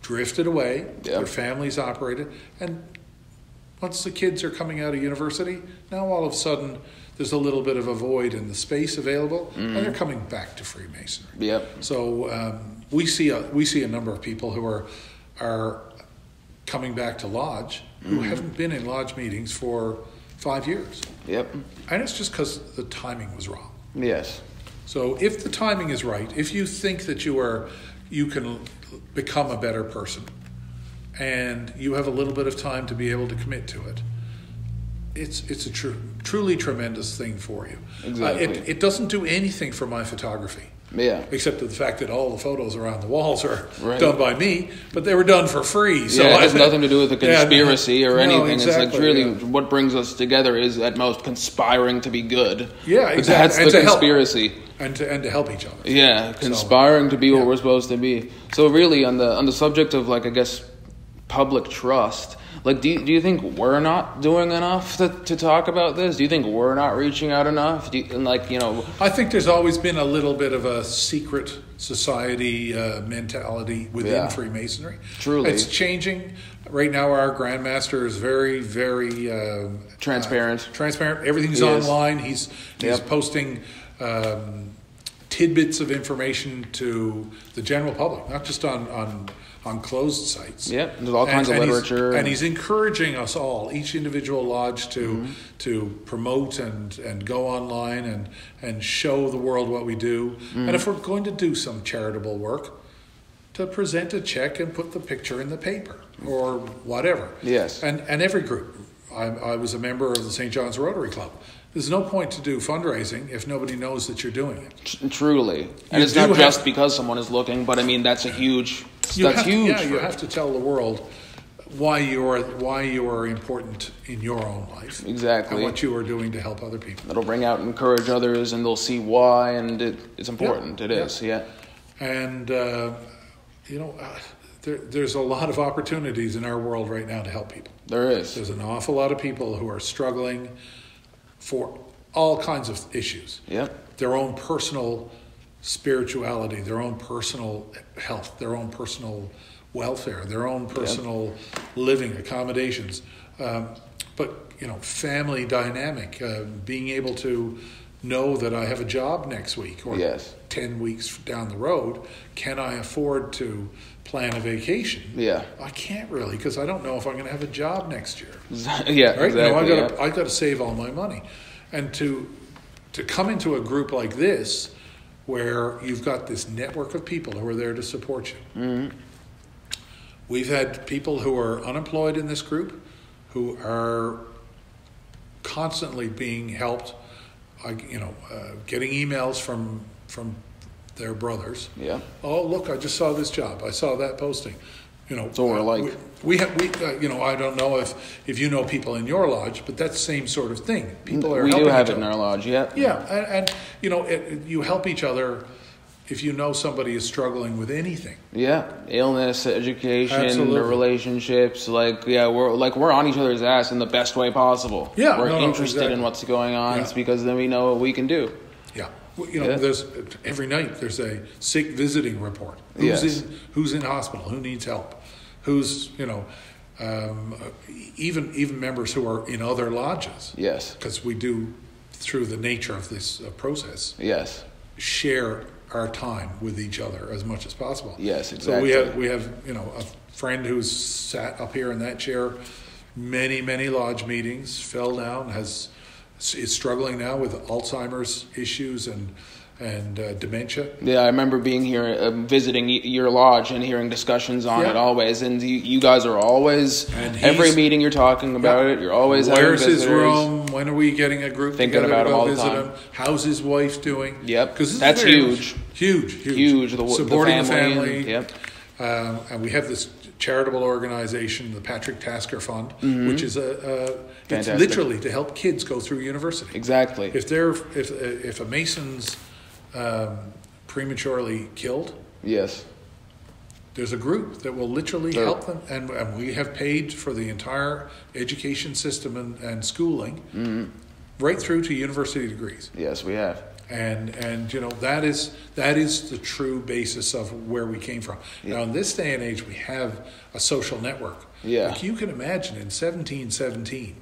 drifted away, their families operated, and once the kids are coming out of university, now all of a sudden there's a little bit of a void in the space available, and they're coming back to Freemasonry. Yep. So we see a number of people who are coming back to Lodge who haven't been in Lodge meetings for 5 years. Yep. And it's just because the timing was wrong. Yes. So if the timing is right, if you think that you can become a better person, and you have a little bit of time to be able to commit to it, it's a truly tremendous thing for you. Exactly. It doesn't do anything for my photography. Yeah. Except for the fact that all the photos around the walls are Right. done by me, but they were done for free. So yeah, it has nothing to do with a conspiracy or anything. No, exactly, it's like really what brings us together is at most conspiring to be good. Yeah, But exactly. that's the conspiracy. And to help each other. Yeah, conspiring to be what yeah. we're supposed to be. So really, on the subject of like I guess public trust, like do you think we're not doing enough to talk about this? Do you think we're not reaching out enough? I think there's always been a little bit of a secret society mentality within Freemasonry. Truly, it's changing. Right now, our Grandmaster is very, very transparent. Transparent. Everything's online. He's posting tidbits of information to the general public, not just on closed sites. Yep, there's all kinds of literature. And he's encouraging us all, each individual lodge, to promote and go online and show the world what we do. And if we're going to do some charitable work, to present a check and put the picture in the paper or whatever. Yes. And every group. I was a member of the St. John's Rotary Club. There's no point to do fundraising if nobody knows that you're doing it. Truly. And it's not just because someone is looking, but I mean, that's huge. You have to tell the world why you are important in your own life. Exactly. And what you are doing to help other people. It'll bring out and encourage others, and they'll see why, and it's important. Yeah. It is, yeah. And, there's a lot of opportunities in our world right now to help people. There is. There's an awful lot of people who are struggling for all kinds of issues. Yep. Their own personal spirituality, their own personal health, their own personal welfare, their own personal living accommodations. But, family dynamic, being able to know that I have a job next week or 10 weeks down the road. Can I afford to plan a vacation? Yeah. I can't really because I don't know if I'm going to have a job next year. Yeah, right? exactly. I got to save all my money. And to come into a group like this where you've got this network of people who are there to support you. Mm-hmm. We've had people who are unemployed in this group who are constantly being helped, getting emails from their brothers. Yeah. Oh, look, I just saw this job. I saw that posting. So we're like we I don't know if you know people in your lodge, but that's the same sort of thing. People are we helping do have each it in other. our lodge, yeah. Yeah, and you help each other if you know somebody is struggling with anything. Yeah, illness, education, Absolutely. relationships. We're on each other's ass in the best way possible. Yeah, we're interested exactly. in what's going on. Yeah. It's because then we know what we can do. Yeah. There's every night there's a sick visiting report. Who's in hospital? Who needs help? Who's even members who are in other lodges. Yes, because we do through the nature of this process. Yes, share our time with each other as much as possible. Yes, exactly. So we have a friend who's sat up here in that chair many lodge meetings, fell down, is struggling now with Alzheimer's issues and dementia. Yeah, I remember being here, visiting your lodge and hearing discussions on it always. And you guys are always, every meeting you're talking about it, you're always having where's visitors. his room? When are we getting a group Thinking together about to him go all the visit time. him? How's his wife doing? Yep, because that's huge. Huge. Supporting the family. Yep. And we have this charitable organization, the Patrick Tasker Fund, which is it's literally to help kids go through university. Exactly. If a Mason's prematurely killed, yes, there's a group that will literally help them, and we have paid for the entire education system and schooling, right through to university degrees. Yes, we have. And that is the true basis of where we came from. Now in this day and age, we have a social network. Yeah. Like you can imagine in 1717,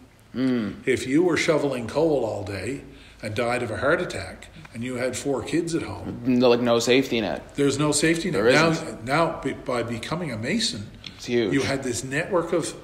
if you were shoveling coal all day and died of a heart attack, and you had 4 kids at home, no safety net. There's no safety net. There isn't. Now, by becoming a Mason, it's huge. you had this network of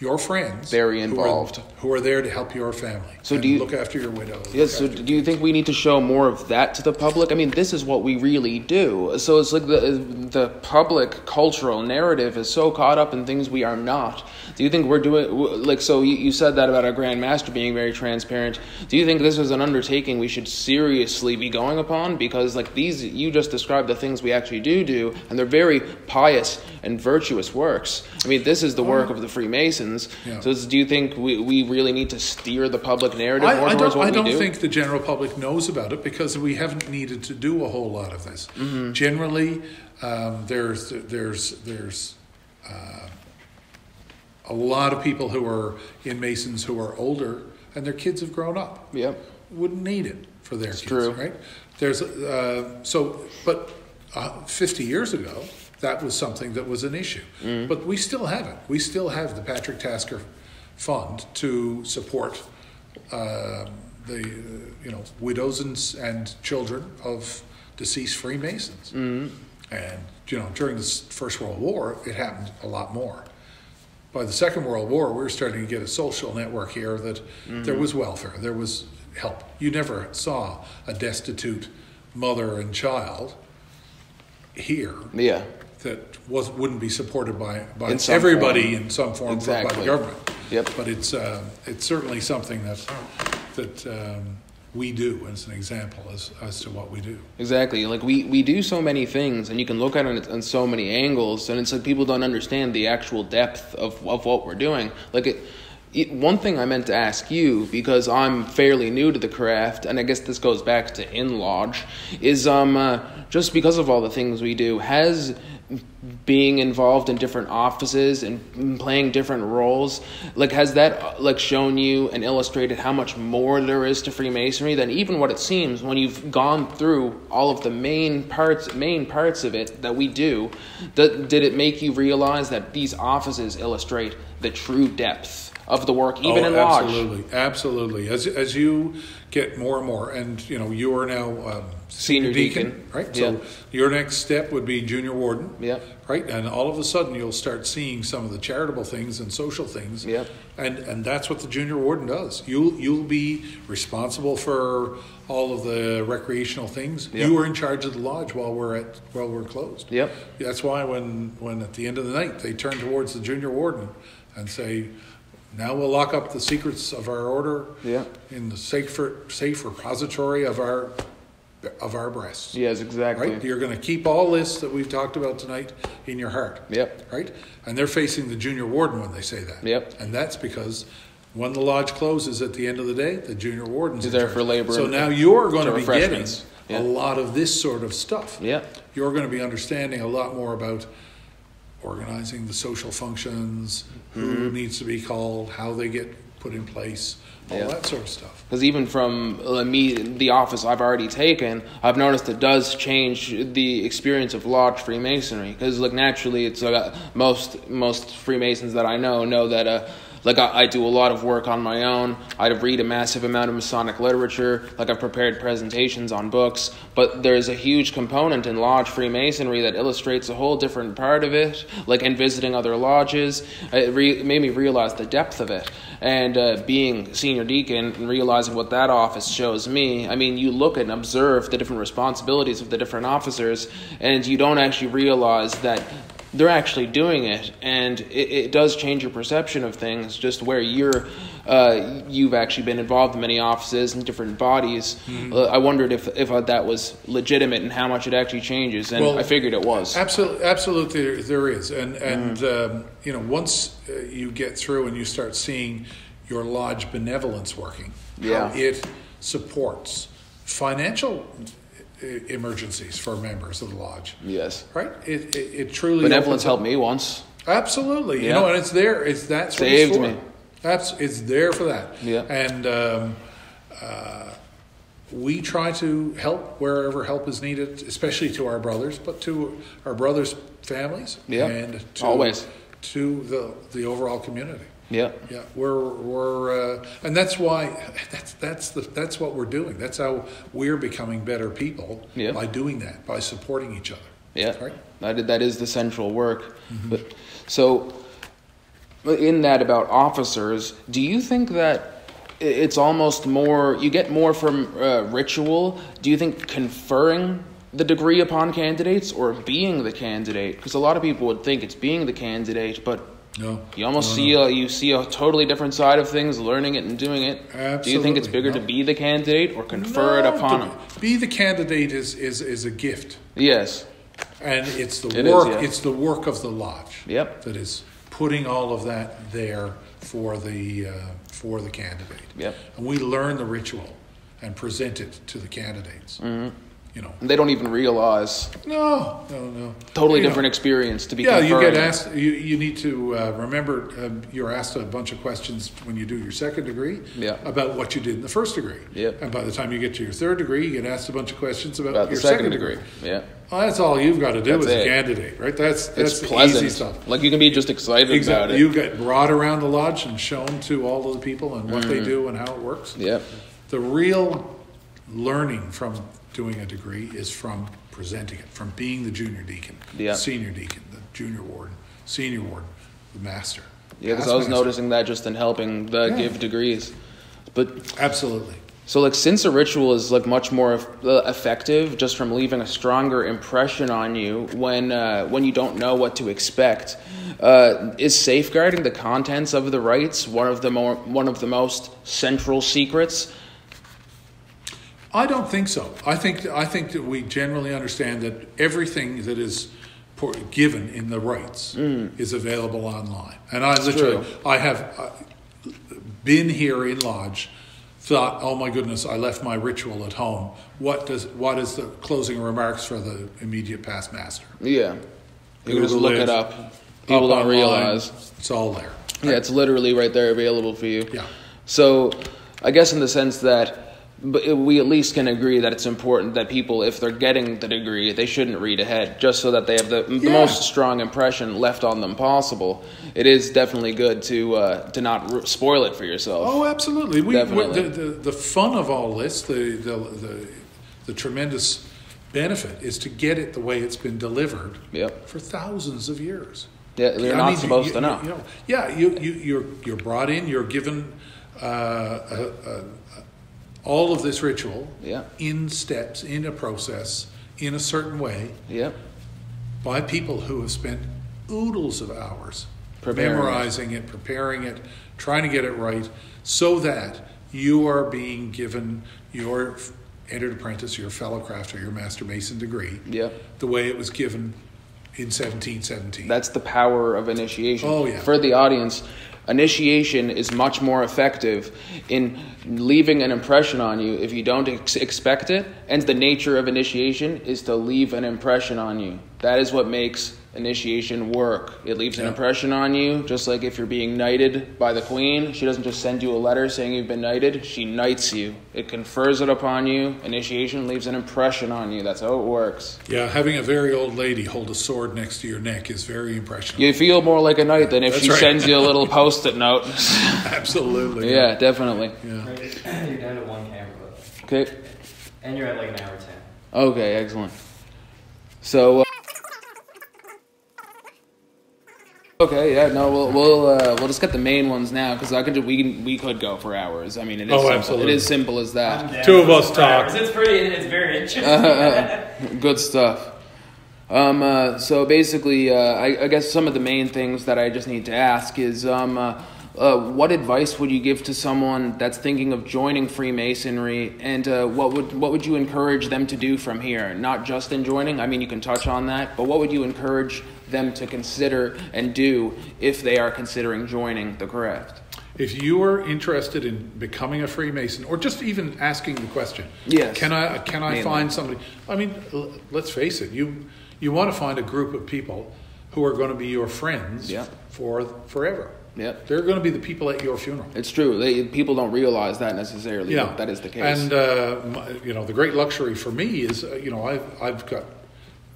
your friends, very involved, who are there to help your family. So do you look after your widow? Yes. So do you think we need to show more of that to the public? I mean, this is what we really do. So it's like the public cultural narrative is so caught up in things we are not. Do you think we're doing, like, so you said that about our Grand Master being very transparent. Do you think this is an undertaking we should seriously be going upon? Because, like, these, you just described the things we actually do, and they're very pious and virtuous works. I mean, this is the work of the Freemasons. Yeah. So do you think we really need to steer the public narrative more towards what we do? I don't think the general public knows about it because we haven't needed to do a whole lot of this. Mm-hmm. Generally, there's a lot of people who are in Masons who are older and their kids have grown up. Yep. Wouldn't need it for their kids, true. Right? There's but 50 years ago, that was something that was an issue. Mm. But we still have it. We still have the Patrick Tasker Fund to support the widows and children of deceased Freemasons. Mm. And during the First World War, it happened a lot more. By the Second World War, we were starting to get a social network here that there was welfare, there was help. You never saw a destitute mother and child here that wouldn't be supported by everybody in some form, by the government. Yep. But it's certainly something that we do as an example as to what we do. Exactly. Like we do so many things, and you can look at it on so many angles, and it's like people don't understand the actual depth of what we're doing. Like one thing I meant to ask you, because I'm fairly new to the craft, and I guess this goes back to in-lodge, is just because of all the things we do, has being involved in different offices and playing different roles, like, has that shown you and illustrated how much more there is to Freemasonry than even what it seems when you've gone through all of the main parts of it that we do? Did it make you realize that these offices illustrate the true depth of the work, even in lodge? Absolutely. As you get more and more, and you are now senior deacon, right? So your next step would be junior warden, right? And all of a sudden you'll start seeing some of the charitable things and social things, and that's what the junior warden does. You'll be responsible for all of the recreational things. You are in charge of the lodge while we're closed. That's why when at the end of the night they turn towards the junior warden and say, now we'll lock up the secrets of our order in the safe repository of our breasts. Yes, exactly. Right? You're going to keep all this that we've talked about tonight in your heart. Right? And they're facing the junior warden when they say that. And that's because when the lodge closes at the end of the day, the junior warden's there for labor. So now you're going to be getting a lot of this sort of stuff. You're going to be understanding a lot more about organizing the social functions, who needs to be called, how they get put in place, all that sort of stuff. Because even from the office I've already taken, I've noticed it does change the experience of lodge Freemasonry. Because naturally, it's most Freemasons that I know that I do a lot of work on my own. I read a massive amount of Masonic literature. I've prepared presentations on books. But there's a huge component in lodge Freemasonry that illustrates a whole different part of it. And visiting other lodges, it made me realize the depth of it. And being senior deacon and realizing what that office shows me, I mean, you look and observe the different responsibilities of the different officers, and you don't actually realize that they're actually doing it, and it does change your perception of things, just where you've actually been involved in many offices and different bodies. I wondered if that was legitimate and how much it actually changes, and I figured it was. Absolutely there is. And once you get through and you start seeing your lodge benevolence working, how it supports financial emergencies for members of the lodge. Yes. Right? It truly benevolence helped me once. Absolutely. And it's there. That's what saved it's for. Me. It's there for that. Yeah. And we try to help wherever help is needed, especially to our brothers, but to our brothers' families and to the overall community. We're and that's why that's what we're doing. That's how we're becoming better people by doing that, by supporting each other. Right? That is the central work. But so in that about officers, do you think that it's almost more, you get more from ritual? Do you think conferring the degree upon candidates or being the candidate? Because a lot of people would think it's being the candidate, but No. you almost see a totally different side of things, learning it and doing it. Absolutely. Do you think it's bigger to be the candidate or confer it upon them? Be the candidate is a gift. Yes. And it's the work. It's the work of the lodge. Yep. That is putting all of that there for the candidate. Yep. And we learn the ritual and present it to the candidates. Mm-hmm. You know. They don't even realize. No. Totally different experience to be. Yeah, you conferring. get asked. You need to remember. You're asked a bunch of questions when you do your second degree. Yeah. About what you did in the first degree. Yep. And by the time you get to your third degree, you get asked a bunch of questions about the your second degree. Yeah. Well, that's all you've got to do That's as a it. candidate, right? That's It's the pleasant. easy stuff. Like you can be just excited about Exactly. it. You get brought around the lodge and shown to all of the people and what they do and how it works. Yep. The real learning from doing a degree is from presenting it, from being the junior deacon, Yeah. senior deacon, the junior warden, senior warden, the master. Yeah, because past I was master. noticing that just in helping give degrees. But Absolutely. so like since a ritual is like much more effective just from leaving a stronger impression on you when you don't know what to expect, is safeguarding the contents of the rites one of the most central secrets? I don't think so. I think that we generally understand that everything that is given in the rites is available online. And I have been here in lodge, thought, oh my goodness, I left my ritual at home. What is the closing remarks for the immediate past master? Yeah. You can just Google look it, it up. People don't online, realize. it's all there. Yeah, it's literally right there available for you. Yeah. So I guess in the sense that we at least can agree that it's important that people, if they're getting the degree, they shouldn't read ahead, just so that they have the most strong impression left on them possible. It is definitely good to not spoil it for yourself. Oh, absolutely. Definitely. The fun of all this, the tremendous benefit is to get it the way it's been delivered for thousands of years. Yeah, you're not supposed to know. You're brought in. You're given all of this ritual in steps, in a process, in a certain way, by people who have spent oodles of hours memorizing it, preparing it, trying to get it right, so that you are being given your entered apprentice, your fellow crafter, your master mason degree, the way it was given in 1717. That's the power of initiation. Oh, yeah. For the audience, initiation is much more effective in leaving an impression on you if you don't expect it, and the nature of initiation is to leave an impression on you. That is what makes initiation work. It leaves an impression on you, just like if you're being knighted by the queen. She doesn't just send you a letter saying you've been knighted, she knights you. It confers it upon you. Initiation leaves an impression on you. That's how it works. Yeah, having a very old lady hold a sword next to your neck is very impressionable. You feel more like a knight than if she sends you a little post-it note. Absolutely. Yeah, definitely. Yeah. You're down to one camera clip. Okay. And you're at like an hour 10. Okay, excellent. So, okay, yeah, no, we'll just get the main ones now because we could go for hours. I mean, it is simple. Absolutely. It is simple as that. Two of us talk. It's very interesting. Good stuff. So basically, I guess some of the main things that I just need to ask is, what advice would you give to someone that's thinking of joining Freemasonry, and what would you encourage them to do from here? Not just in joining. I mean, you can touch on that, but what would you encourage them to consider and do if they are considering joining the craft? If you are interested in becoming a Freemason, or just even asking the question, can I find somebody? I mean, let's face it. You want to find a group of people who are going to be your friends for forever. Yeah, they're going to be the people at your funeral. It's true. People don't realize that necessarily. Yeah, that is the case. And the great luxury for me is I've got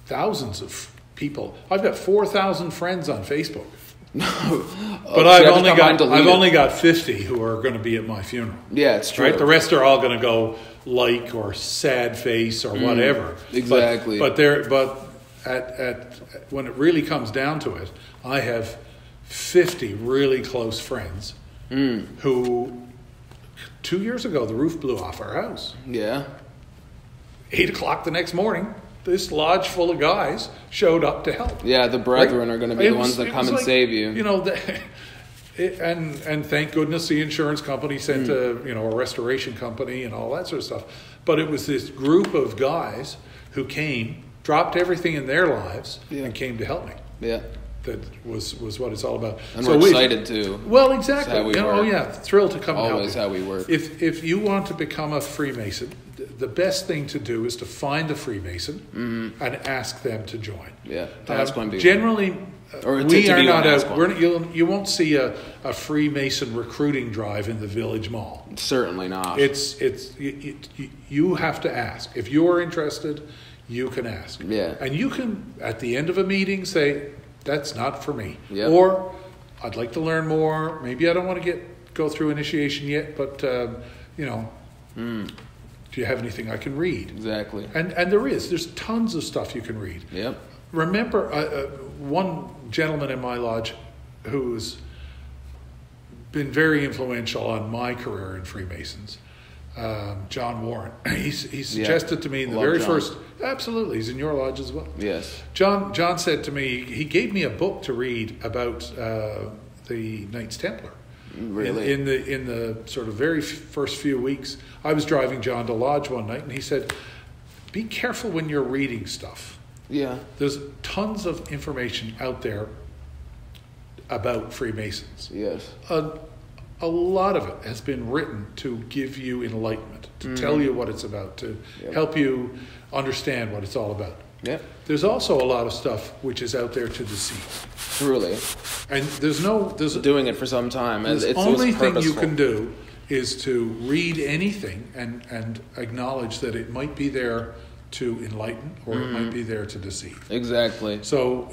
thousands of people. I've got 4,000 friends on Facebook. But I've only got 50 who are going to be at my funeral. Yeah, it's true. Right? The rest are all going to go like or sad face or whatever. Exactly. But when it really comes down to it, I have 50 really close friends who 2 years ago the roof blew off our house. Yeah. 8 o'clock the next morning, this lodge full of guys showed up to help. Yeah, the brethren are going to be the ones that come and save you. You know, and thank goodness the insurance company sent a restoration company and all that sort of stuff. But it was this group of guys who came, dropped everything in their lives, and came to help me. Yeah. That was what it's all about. And we're excited too. Well, exactly. How we work. Thrilled to come and help you. Always how we work. If you want to become a Freemason, the best thing to do is to find a Freemason and ask them to join. Yeah, that's going to be generally. Or we are not out. You won't see a Freemason recruiting drive in the village mall. Certainly not. You have to ask. If you're interested, you can ask. Yeah. And you can, at the end of a meeting, say, that's not for me. Yep. Or, I'd like to learn more. Maybe I don't want to go through initiation yet, but, do you have anything I can read? Exactly. And there's tons of stuff you can read. Yep. Remember, one gentleman in my lodge who's been very influential on my career in Freemasons, John Warren. He suggested to me in the very first. Absolutely, he's in your lodge as well. Yes. John said to me, he gave me a book to read about the Knights Templar. Really? In the sort of very first few weeks, I was driving John to lodge one night, and he said, "Be careful when you're reading stuff. Yeah. There's tons of information out there about Freemasons. Yes. A lot of it has been written to give you enlightenment, to tell you what it's about, to help you understand what it's all about. Yeah. There's also a lot of stuff which is out there to deceive. Truly. And there's doing it for some time. The only thing you can do is to read anything and acknowledge that it might be there to enlighten or it might be there to deceive. Exactly. So,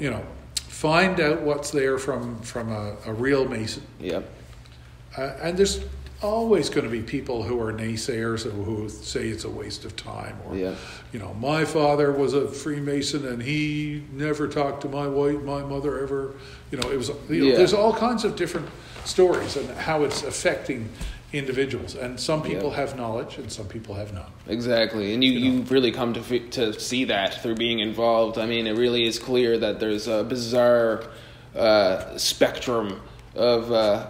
find out what's there from a real Mason. Yep. And there's always going to be people who are naysayers who say it's a waste of time. Or, my father was a Freemason and he never talked to my mother ever. There's all kinds of different stories and how it's affecting individuals. And some people have knowledge and some people have none. Exactly. And you really come to see that through being involved. I mean, it really is clear that there's a bizarre spectrum of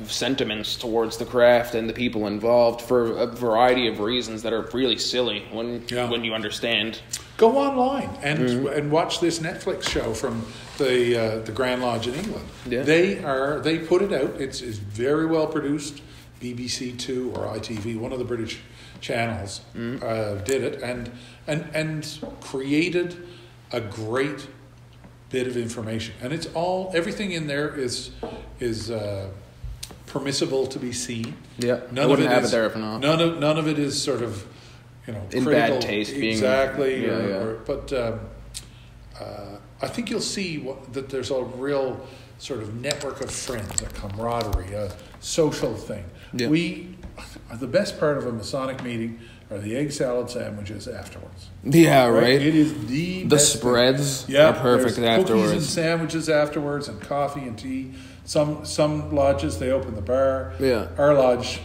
sentiments towards the craft and the people involved for a variety of reasons that are really silly when you understand. Go online and watch this Netflix show from the Grand Lodge in England. Yeah. They put it out. It's very well produced. BBC Two or ITV, one of the British channels, did it and created a great bit of information, and it's everything in there is permissible to be seen. Yeah, I wouldn't have it there if not. None of it is sort of in critical, bad taste. Exactly. But I think you'll see that there's a real sort of network of friends, a camaraderie, a social thing. Yeah. The best part of a Masonic meeting are the egg salad sandwiches afterwards. Yeah, right. It is the best spreads thing. are perfect afterwards. Cookies and sandwiches afterwards, and coffee and tea. Some lodges they open the bar. Yeah. Our lodge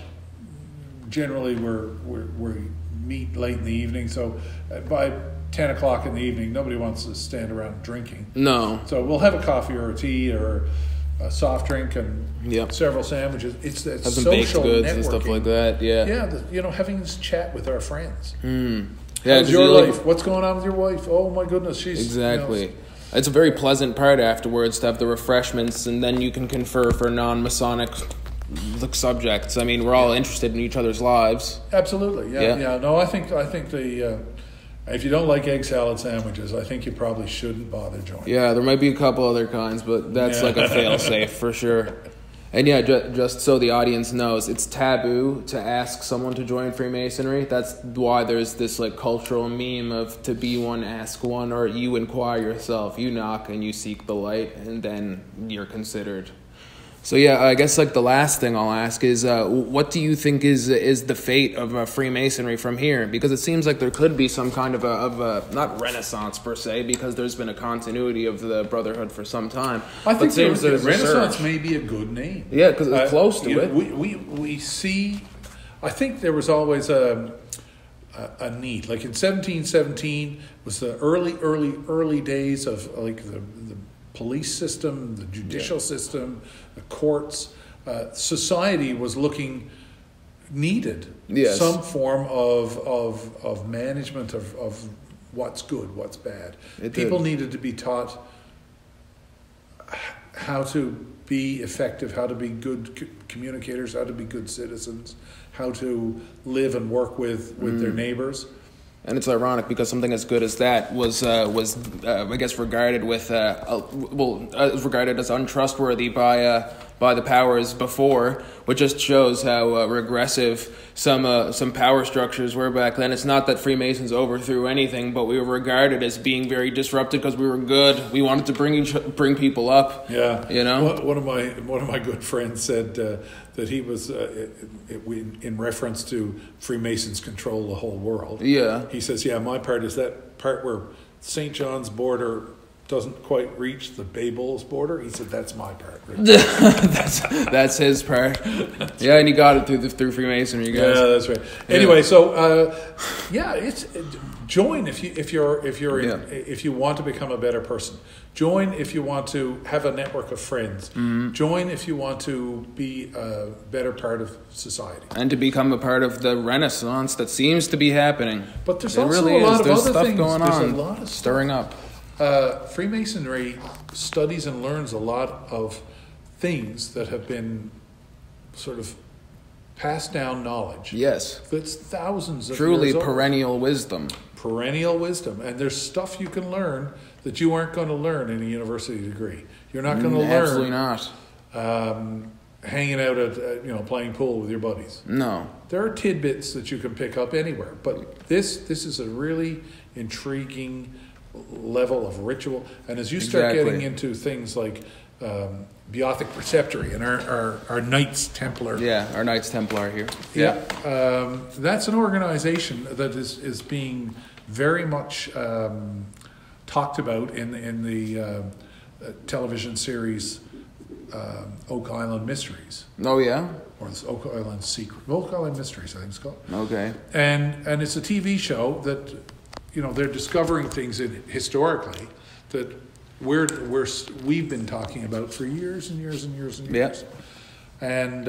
generally we meet late in the evening, so by 10 o'clock in the evening nobody wants to stand around drinking. No. So we'll have a coffee or a tea or a soft drink and several sandwiches. It's that have some social baked goods networking. And stuff like that. Yeah, having this chat with our friends. Yeah, how's your life? What's going on with your wife? Oh my goodness, she's exactly. It's a very pleasant part afterwards to have the refreshments, and then you can confer for non-Masonic subjects. I mean, we're all interested in each other's lives. Absolutely. Yeah. No, I think if you don't like egg salad sandwiches, I think you probably shouldn't bother joining. Yeah, there might be a couple other kinds, but that's like a fail-safe for sure. And just so the audience knows, it's taboo to ask someone to join Freemasonry. That's why there's this cultural meme of to be one, ask one, or you inquire yourself. You knock and you seek the light, and then you're considered. So yeah, I guess like the last thing I'll ask is, what do you think is the fate of Freemasonry from here? Because it seems like there could be some kind of a not renaissance per se, because there's been a continuity of the Brotherhood for some time. I think there's Renaissance may be a good name. Yeah, because it's close to it. We see. I think there was always a need. Like in 1717 was the early days of like the police system, the judicial system, the courts. Society was needed some form of management of what's good, what's bad. People needed to be taught how to be effective, how to be good communicators, how to be good citizens, how to live and work with their neighbors. And it's ironic because something as good as that was I guess regarded regarded as untrustworthy by the powers before, which just shows how regressive some power structures were back then. It's not that Freemasons overthrew anything, but we were regarded as being very disruptive because we were good. We wanted to bring people up. Yeah, you know. One of my good friends said that he was in reference to Freemasons control the whole world. Yeah, he says, "Yeah, my part is that part where St. John's border doesn't quite reach the Bay Bulls border." He said, "That's my part." that's his part. Yeah, and he got it through Freemasonry, you guys. Yeah, that's right. Anyway, so it's join if you want to become a better person. Join if you want to have a network of friends. Mm-hmm. Join if you want to be a better part of society. And to become a part of the Renaissance that seems to be happening. But there's also a lot of other stuff things going on. There's a lot of stirring up. Freemasonry studies and learns a lot of things that have been sort of passed down knowledge. Yes. That's thousands of truly years old. Perennial wisdom. Perennial wisdom. And there's stuff you can learn that you aren't going to learn in a university degree. You're not going to learn. Absolutely not. Hanging out at playing pool with your buddies. No. There are tidbits that you can pick up anywhere, but this is a really intriguing level of ritual. And as you start getting into things like Beothic Preceptory and our Knights Templar. Yeah, our Knights Templar here. Yeah. That's an organization that is being very much talked about in the television series Oak Island Mysteries. Oh, yeah? Or this Oak Island Secret. Oak Island Mysteries, I think it's called. Okay. And it's a TV show that, they're discovering things historically that we've been talking about for years and years and years and years. Yeah. And,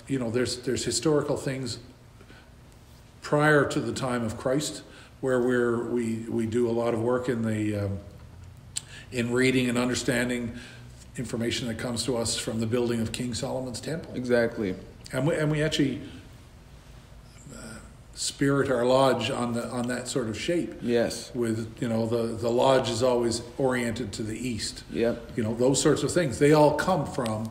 there's historical things prior to the time of Christ where we do a lot of work in reading and understanding information that comes to us from the building of King Solomon's Temple. Exactly. And we actually spirit our lodge on that sort of shape. Yes. With the lodge is always oriented to the east. Yep. Those sorts of things. They all come from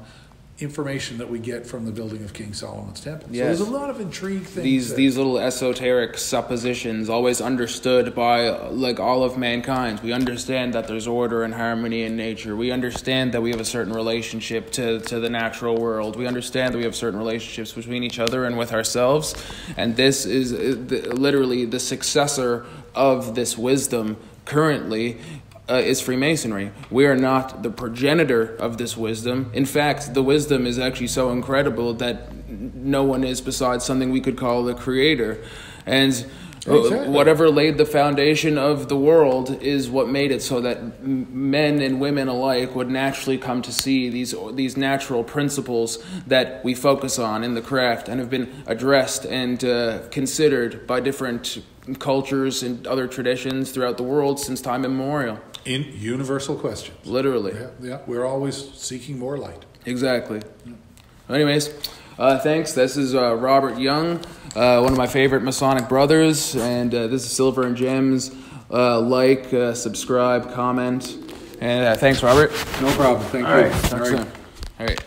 information that we get from the building of King Solomon's Temple. Yes. So there's a lot of intrigue things. These little esoteric suppositions, always understood by all of mankind. We understand that there's order and harmony in nature. We understand that we have a certain relationship to the natural world. We understand that we have certain relationships between each other and with ourselves. And this is literally the successor of this wisdom currently. Is Freemasonry. We are not the progenitor of this wisdom. In fact, the wisdom is actually so incredible that no one is besides something we could call the creator. And exactly. Whatever laid the foundation of the world is what made it so that men and women alike would naturally come to see these natural principles that we focus on in the craft and have been addressed and considered by different cultures and other traditions throughout the world since time immemorial. In universal questions. Literally. Yeah. We're always seeking more light. Exactly. Yeah. Anyways, thanks. This is Robert Young, one of my favorite Masonic brothers, and this is Silver and Gems. Subscribe, comment, and thanks, Robert. No problem. Thank you. All right. Talk soon. All right.